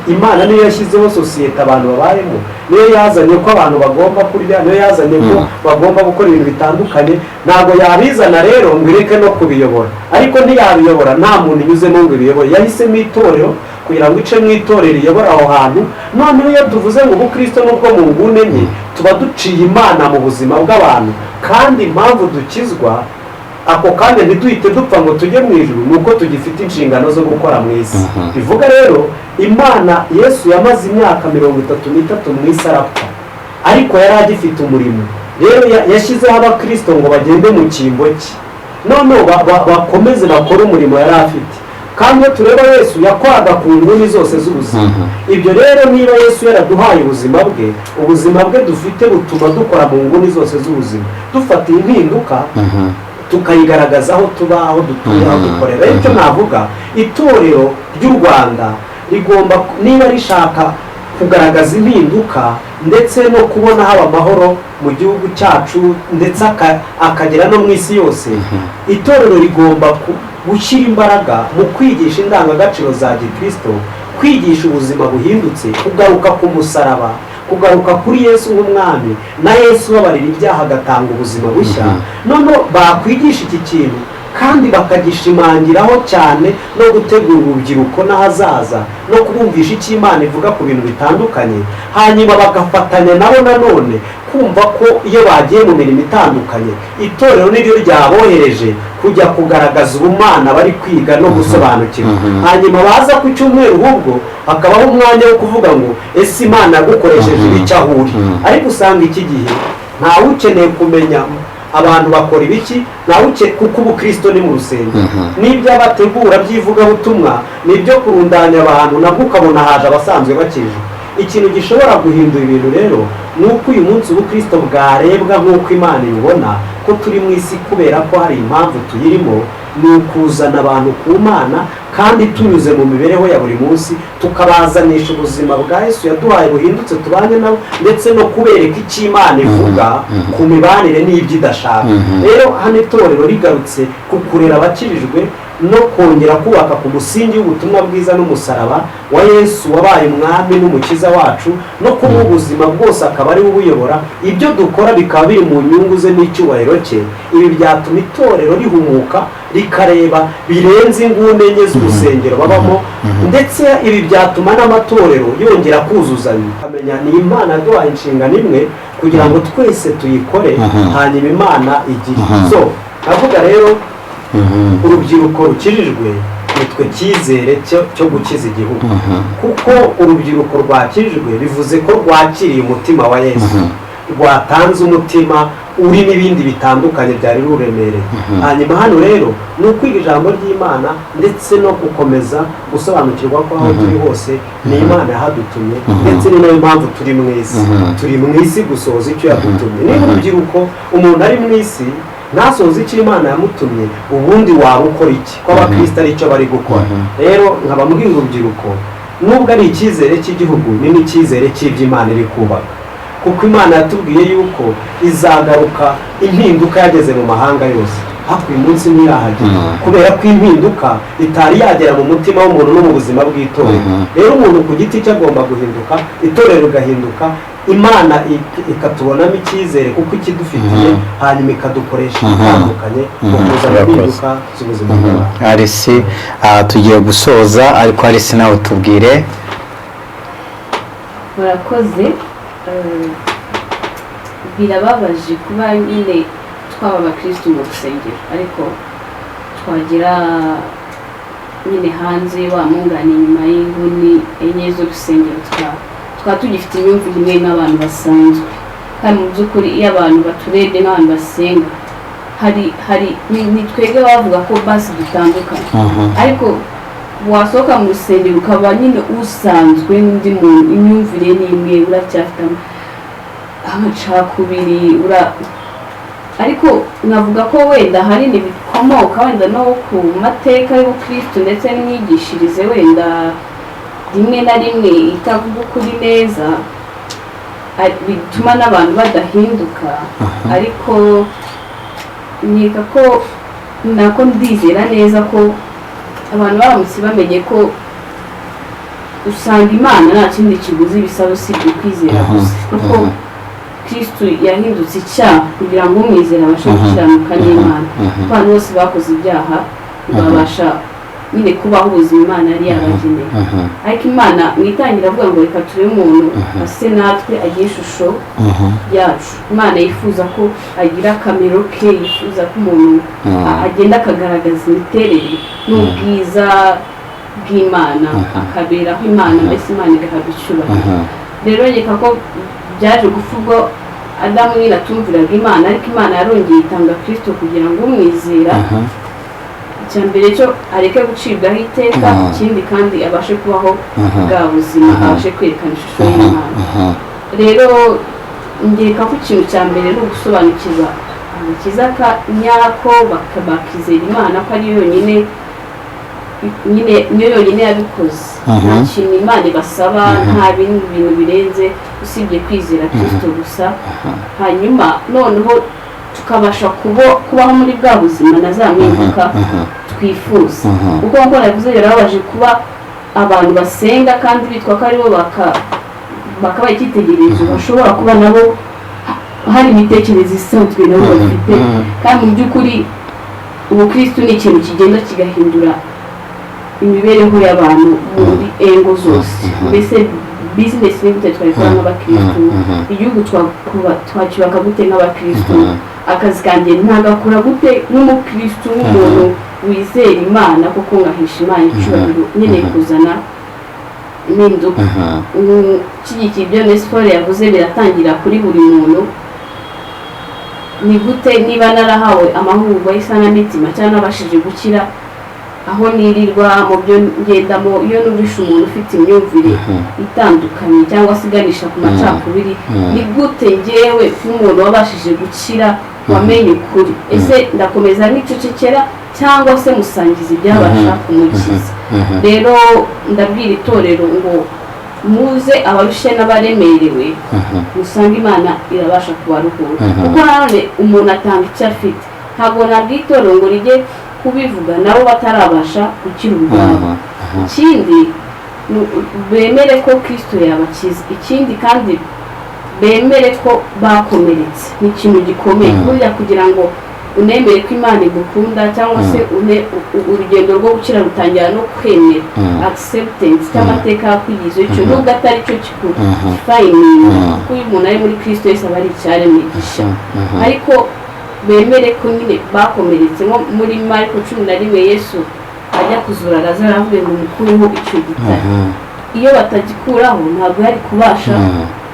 Imana niyo yashyizeho sosiyete abantu babayemo, niyo yazanye ko abantu bagomba kurya, niyo yazanye ko bagomba gukora ibintu bitandukanye. Ntabwo yabizana rero ngo ireke no kubiyobora, ariko ntiyabiyobora nta muntu inyuzemo ngo ibiyobore. Yahisemo itorero kugira ngo ice mu itorero iyobora aho hantu. Noneho iyo tuvuze ngo ubukristo nubwo mu nguni enye, tuba duciye imana mu buzima bw'abantu, kandi impamvu dukizwa ako kandi ntituhite dupfa ngo tujye mu ijuru, nuko tugifite inshingano zo gukora mu isi. Bivuga rero imana, Yesu yamaze imyaka 33 mu isi arapfa, ariko yari agifite umurimo. Rero yashyizeho abakristo ngo bagende mu cyimbo cye, none bakomeze bakore umurimo yari afite. Kandi iyo tureba Yesu yakoraga ku nguni zose z'ubuzima. Ibyo rero niba Yesu yaraduhaye ubuzima bwe dufite butuma dukora mu nguni zose z'ubuzima, dufata impinduka tukayigaragaza aho tuba, aho dutuye, aho dukorera. Icyo navuga, itorero ry'u Rwanda rigomba niba rishaka kugaragaza impinduka ndetse no kubona haba amahoro mu gihugu cyacu ndetse akagera no mu isi yose, itorero rigomba gushyira imbaraga mu kwigisha indangagaciro za gikristo, kwigisha ubuzima buhindutse, kugaruka ku musaraba, kugaruka kuri Yesu nk'umwami, na Yesu babarira ibyaha agatanga ubuzima bushya. None bakwigisha iki kintu kandi bakagishimangiraho cyane no gutegura urubyiruko n'ahazaza no kubumvisha icyo Imana ivuga ku bintu bitandukanye, hanyuma bagafatanya nabo nanone kumva ko iyo bagiye mu mirimo itandukanye, itorero niryo ryabohereje kujya kugaragaza ubumana bari kwiga no gusobanukirwa. Hanyuma baza ku cyumweru ahubwo hakabaho umwanya wo kuvuga ngo ese Imana yagukoresheje icyo ahuri. Ariko usanga iki gihe ntawe ukeneye kumenya abantu bakora ibiki, nawe kuko ubukristo ni mu rusengero, n'ibyo abategura by'ivugabutumwa n'ibyo kurundanya abantu, nabwo ukabona haje abasanzwe bakije. Ikintu gishobora guhindura ibintu rero ni uko uyu munsi ubukristo bwarebwa nk'uko Imana ibibona, ko turi mu isi kubera ko hari impamvu tuyirimo, ni ukuzana abantu ku Mana kandi tunyuze mu mibereho ya buri munsi, tukabazanisha ubuzima bwa Yesu yaduhaye buhindutse tubanye nabo, ndetse no kubereka icyo Imana ivuga ku mibanire n'ibyo idashaka. Rero hano itorero rigarutse ku kurera abakirijwe no kongera kubaka ku musingi w'ubutumwa bwiza n'umusaraba wa Yesu wabaye umwami n'umukiza wacu, no kuba ubuzima bwose akaba ari we ubuyobora. Ibyo dukora bikaba biri mu nyungu ze n'icyubahiro cye. Ibi byatuma itorero rihumuka, rikareba birenze inguni enye z'urusengero babamo, ndetse ibi byatuma n'amatorero yongera kuzuzanya. Akamenya ni Imana yaduhaye inshingano imwe, kugira ngo twese tuyikore hanyuma Imana igire so avuga rero urubyiruko rukirijwe nitwe cyizere cyo gukiza igihugu kuko urubyiruko rwakirijwe bivuze ko rwakiriye umutima wa Yesu rwatanze umutima uri n'ibindi bitandukanye byari ruremereye hanyuma hano rero ni ukwiga ijambo ry'Imana ndetse no gukomeza gusobanukirwa ko aho turi hose ni Imana yahadutumye ndetse ni nayo mpamvu turi mu isi gusohoza icyo yadutumye niba urubyiruko umuntu ari mu isi ntasohoze icyo Imana yamutumye ubundi waba ukora iki ko abakristo ari icyo bari gukora rero nkaba mbwira urubyiruko nubwo ari icyizere cy'igihugu ni n'icyizere cy'iby'Imana iri kubaka kuko Imana yatubwiye yuko izagaruka impinduka yageze mu mahanga yose hafi uyu munsi ntiyahagera kubera ko impinduka itari yagera mu mutima w'umuntu no mu buzima bw'itorero rero umuntu ku giti cye agomba guhinduka itorero rigahinduka Imana ikatubonamo icyizere kuko ikidufitiye hanyuma ikadukoresha ibitandukanye mu kuzana impinduka z'ubuzima bwacu Arisi tugiye gusoza ariko Arisi nawe tubwire murakoze birababaje kuba nyine twaba abakristo mu rusengero ariko twagira nyine hanze wa mungane inyuma y'inguni enye z'urusengero twaba tugifite imyumvire imwe n'abantu basanzwe kandi mu by'ukuri iyo abantu baturebye n'abantu basenga hari ni twebwe bavuga ko basi dutandukanye ariko wasohoka mu rusengero ukaba nyine usanzwe n'undi muntu imyumvire n'imwe uracyafite amacakubiri ariko navuga ko wenda hari n'ibikomoka wenda no ku mateka y'ubukristo ndetse n'imyigishirize wenda rimwe na rimwe itavuga ukuri neza bituma n'abantu badahinduka ariko nkeka ko nako ndizera neza ko abantu baramutse bamenye ko usanga Imana nta kindi kiguzi bisaba usibye kwizera gusa kuko Kristo yahindutse icyaha kugira ngo umwizera abashe gukiranuka n'Imana abantu bose bakoze ibyaha babasha nyine kubaho ubuzima Imana yari yabageneye ariko Imana mwitangira avuga ngo reka turebe umuntu ase natwe agira ishusho yacu Imana yifuza ko agira akamero ke yifuza ko umuntu agenda akagaragaza imiterere n'ubwiza bw'Imana akaberaho Imana mbese Imana igahabwa icyubahiro rero reka ko byaje gupfa ubwo Adamu nyine atumviraga Imana ariko Imana yarongeye itanga Kristo kugira ngo umwizera icya mbere cyo areke gucibwaho iteka ikindi kandi abashe kubaho bwa buzima abashe kwerekana ishusho y'Imana rero ngeka ko ikintu cya mbere ni ugusobanukirwa agakiza nyako bakizera Imana ko ari yonyine niyo yonyine yabikoze nta kintu Imana ibasaba nta bindi bintu birenze usibye kwizera Kristo gusa hanyuma noneho tukabasha kubaho muri bwa buzima na za mpinduka twifuza kuko nk'uko navuze birababaje kuba abantu basenga kandi bitwa ko aribo bakaba icyitegererezo bashobora kuba nabo hari imitekerereze isanzwe nabo bafite kandi mu by'ukuri ubukristo ni ikintu kigenda kigahindura imibereho y'abantu muri engo zose mbese bizinesi ni gute twayikora nk'abakristo igihugu twacyubaka gute nk'abakristo akazi kanjye ntagakora gute nk'umukristo w'umuntu wizera Imana kuko ngahisha Imana icyubahiro nyine kuzana impinduka ushyigikiye ibyo Nesiporo yavuze biratangira kuri buri muntu ni gute niba narahawe amahugurwa y'isanamitima cyangwa nabashije gukira aho nirirwa mu byo ngendamo iyo numvishe umuntu ufite imyumvire itandukanye cyangwa se iganisha ku macakubiri ni gute ngewe nk'umuntu wabashije gukira wamenye ukuri ese ndakomeza n'icecekera cyangwa se musangiza ibyabasha kumukiza rero ndabwira itorero ngo muze abarushe n'abaremerewe musange Imana irabasha kubaruhura kuko nanone umuntu atanga icyo afite ntabwo nabwira itorero ngo rijye kubivuga nabo batarabasha gukira ubwabo ikindi bemere ko Kristo yabakiza ikindi kandi bemere ko bakomeretse ni ikintu gikomeye burya kugira ngo unemere ko Imana igukunda cyangwa se urugendo rwo gukira rutangira no kwemera acceptance cy'amateka yakwigize icyo nubwo atari cyo kifayininga kuko iyo umuntu ari muri Kristo Yesu aba ari icyaremwe gishya ariko bemere ko nyine bakomeretse nko muri Mariko 11 Yesu ajya kuzura Lazaro avuga ngo mukureho icyo gitare iyo batagikuraho ntabwo yari kubasha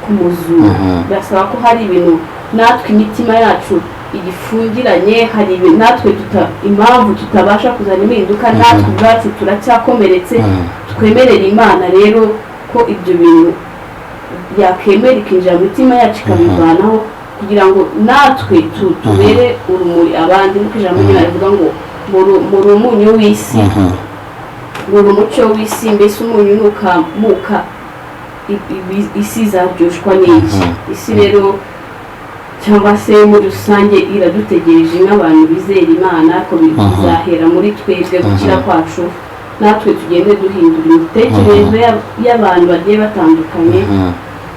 kumuzura birasaba ko hari ibintu natwe imitima yacu igifungiranye hari natwe impamvu tutabasha kuzana impinduka natwe ubwacu turacyakomeretse twemerera Imana rero ko ibyo bintu yakemera ikinjira mu mitima yacu ikabivanaho kugira ngo natwe tubere urumuri abandi nuko ijambo ry'Imana rivuga ngo muri umunyu w'isi muri umucyo w'isi mbese umunyu nukamuka isi izaryoshwa n'iki isi rero cyangwa se muri rusange iradutegereje nk'abantu bizera Imana ko bizahera muri twebwe gukira kwacu natwe tugende duhindura imitekerereze y'abantu bagiye batandukanye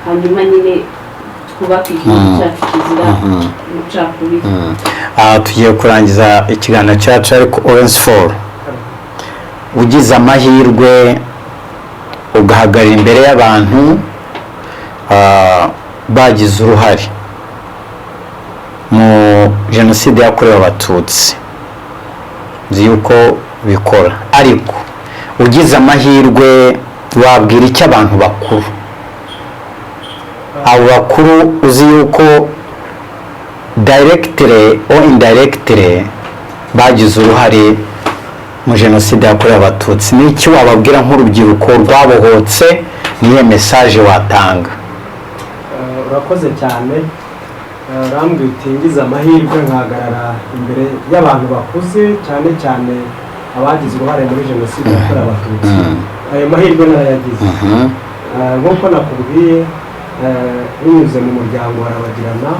hanyuma nyine twubake igihugu cyacu kizira amacakubiri. Tugiye kurangiza ikiganiro cyacu ariko Orange4 ugize amahirwe ugahagarara imbere y'abantu bagize uruhare mu jenoside yakorewe Abatutsi nzi yuko bikora ariko ugize amahirwe wabwira icyo abantu bakuru abo bakuru uzi yuko directly or indirectly bagize uruhare mu jenoside yakorewe Abatutsi n'iki wababwira nk'urubyiruko rwabohotse niye message watanga? Urakoze cyane rambwe utingiza amahirwe nkagarara imbere y'abantu bakuze cyane cyane abagize uruhare muri jenoside yakorewe Abatutsi ayo mahirwe narayagize nk'uko nakubwiye binyuze mu muryango warabagirana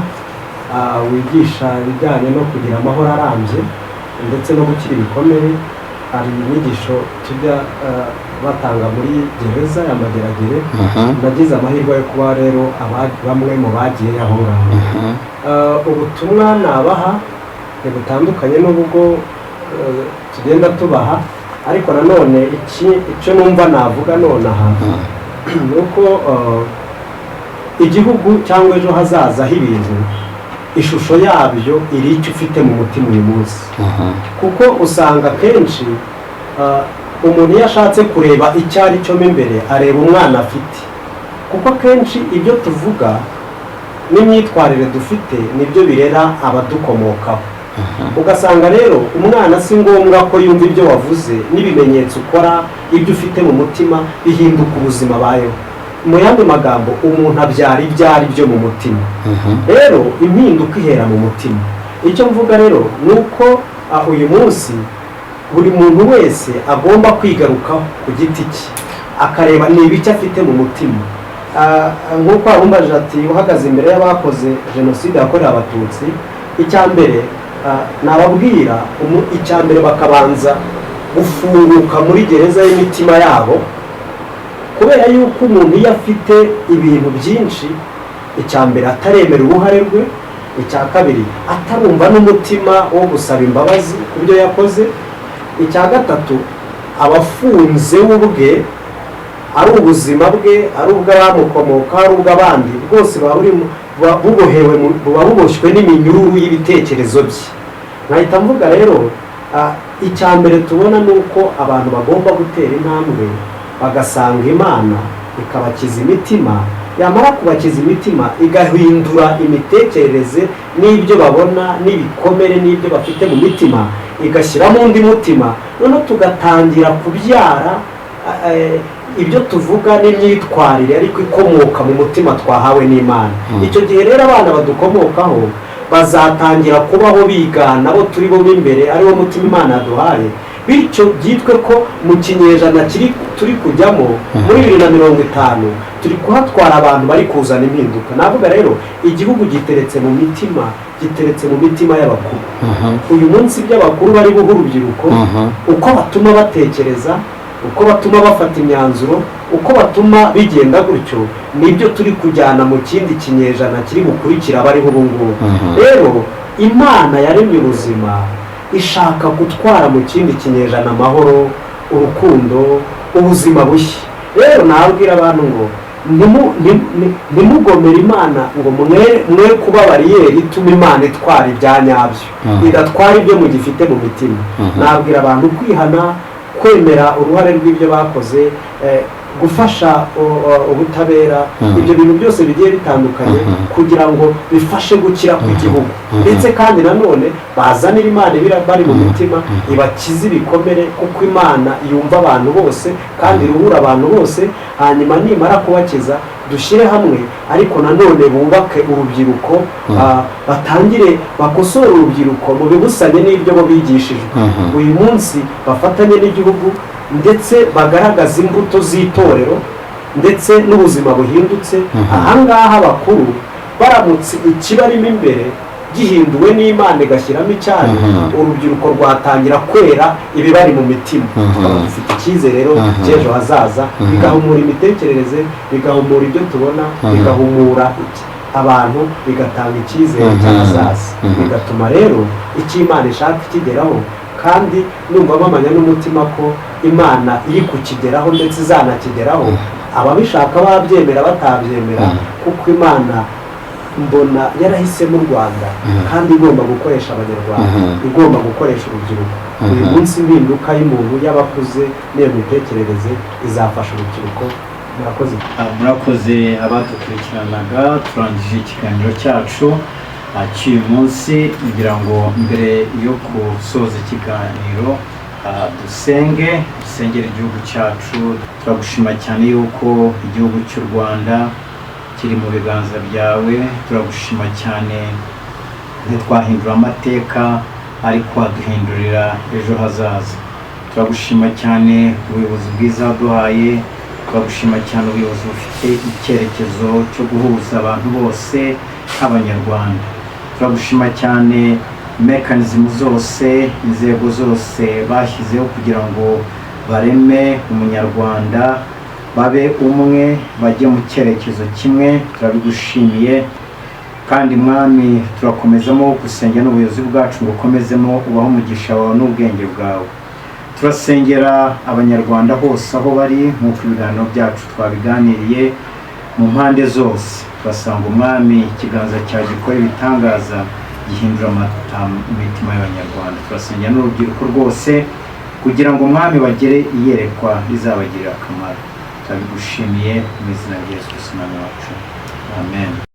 wigisha ibijyanye no kugira amahoro arambye ndetse no gukira ibikomere hari inyigisho tujya batanga muri gereza ya Mageragere nagize amahirwe yo kuba rero bamwe mu bagiye aho ngaho ubutumwa nabaha butandukanye n'ubwo tugenda tubaha ariko nanone icyo numva navuga nonaha ni uko igihugu cyangwa ejo hazaza h'ibintu ishusho yabyo iri icyo ufite mu mutima uyu munsi kuko usanga kenshi umuntu iyo ashatse kureba icyo ari cyo mo imbere areba umwana afite kuko kenshi ibyo tuvuga n'imyitwarire dufite nibyo birera abadukomokaho ugasanga rero umwana si ngombwa ko yumva ibyo wavuze n'ibimenyetso ukora ibyo ufite mu mutima bihinduka ubuzima bayeho mu yandi magambo umuntu abyara ibyari byo mu mutima rero impinduka ihera mu mutima icyo mvuga rero ni uko uyu munsi buri muntu wese agomba kwigarukaho ku giti cye akareba niba icyo afite mu mutima nk'uko abumbaje ati uhagaze imbere y'abakoze jenoside yakorewe Abatutsi icya mbere nababwira icya mbere bakabanza gufunguka muri gereza y'imitima yabo kubera yuko umuntu iyo afite ibintu byinshi icya mbere ataremera uruhare rwe icya kabiri atarumva n'umutima wo gusaba imbabazi ku byo yakoze icya gatatu abafunze ubwe ari ubuzima bwe ari ubw'abamukomoka ari ubw'abandi bwose buba buboshywe n'iminyururu y'ibitekerezo bye nkahita mvuga rero icya mbere tubona ni uko abantu bagomba gutera intambwe bagasanga Imana ikabakiza imitima yamara kubakiza imitima igahindura imitekerereze n'ibyo babona n'ibikomere n'ibyo bafite mu mitima igashyiramo undi mutima noneho tugatangira kubyara ibyo tuvuga n'imyitwarire ariko ikomoka mu mutima twahawe n'Imana icyo gihe rero abana badukomokaho bazatangira kubaho bigana abo turi bo imbere ariwo mutima Imana yaduhaye bityo byitwe ko mu kinyejana turi kujyamo muri 2050 turi kuhatwara abantu bari kuzana impinduka navuga rero igihugu giteretse mu mitima y'abakuru uyu munsi by'abakuru bari buha urubyiruko uko batuma batekereza uko batuma bafata imyanzuro uko batuma bigenda gutyo nibyo turi kujyana mu kindi kinyejana kiri bukurikira abariho ubu ngubu rero imana yaremye ubuzima ishaka gutwara mu kindi kinyejana amahoro, urukundo, ubuzima bushya. Rero nabwira abantu ngo ntimugomere imana ngo mwe kuba bariyeri ituma imana itwara ibya nyabyo, idatwara ibyo mugifite mu mitima. nabwira abantu kwihana, kwemera uruhare rw'ibyo bakoze, gufasha ubutabera, ibyo bintu byose bigiye bitandukanye kugira ngo bifashe gukira kw'igihugu, ndetse kandi nanone bazanira imana bari mu mitima, ibakize ibikomere, kuko imana yumva abantu bose kandi iruhura abantu bose. hanyuma nimara kubakiza dushyire hamwe, ariko nanone bubake urubyiruko, batangire bakosore urubyiruko mu bibusanye n'ibyo bo bigishijwe. uyu munsi bafatanye n'igihugu ndetse bagaragaza imbuto z'itorero ndetse n'ubuzima buhindutse. ahangaha bakuru baramutse ikibarimo imbere gihinduwe n'imana igashyiramo icyayi, urubyiruko rwatangira kwera ibibari mu mitima. dufite icyizere rero cy'ejo hazaza, bigahumura imitekerereze, bigahumura ibyo tubona, bigahumura abantu, bigatanga icyizere cy'ahazaza, bigatuma rero icyo imana ishaka kigeraho. kandi numva bamanya n'umutima ko imana iri kukigeraho ndetse izanakigeraho, ababishaka babyemera batabyemera, kuko imana mbona yarahisemo u Rwanda kandi igomba gukoresha abanyarwanda, igomba gukoresha urubyiruko. uyu munsi impinduka y'umuntu y'abakuze n'iyo mitekerereze izafasha urubyiruko. murakoze abadukurikiranaga. turangije ikiganiro cyacu cy'uyu munsi, kugira ngo mbere yo gusoza ikiganiro dusengere igihugu cyacu. turagushima cyane yuko igihugu cy'u Rwanda kiri mu biganza byawe. turagushima cyane ntitwahindura amateka, ariko waduhindurira ejo hazaza. turagushima cyane ubuyobozi bwiza waduhaye, turagushima cyane ubuyobozi bufite icyerekezo cyo guhuza abantu bose nk'abanyarwanda. turagushima cyane mekanizimu zose, inzego zose bashyizeho kugira ngo bareme umunyarwanda, babe umwe, bajye mu cyerekezo kimwe. turabigushimiye kandi mwami, turakomezamo gusenga n'ubuyobozi bwacu ngo ukomezemo ubaho umugisha wawe n'ubwenge bwawe. turasengera abanyarwanda hose aho bari, nk'uko ibiganiro byacu twabiganiriye mu mpande zose. turasanga umwami ikiganza cyawe gikora ibitangaza, gihindura imitima y'abanyarwanda. turasengera n'urubyiruko rwose kugira ngo umwami bagere iyerekwa rizabagirira akamaro. turabigushimiye mu izina rya Yesu Kristo umwami wacu, amen.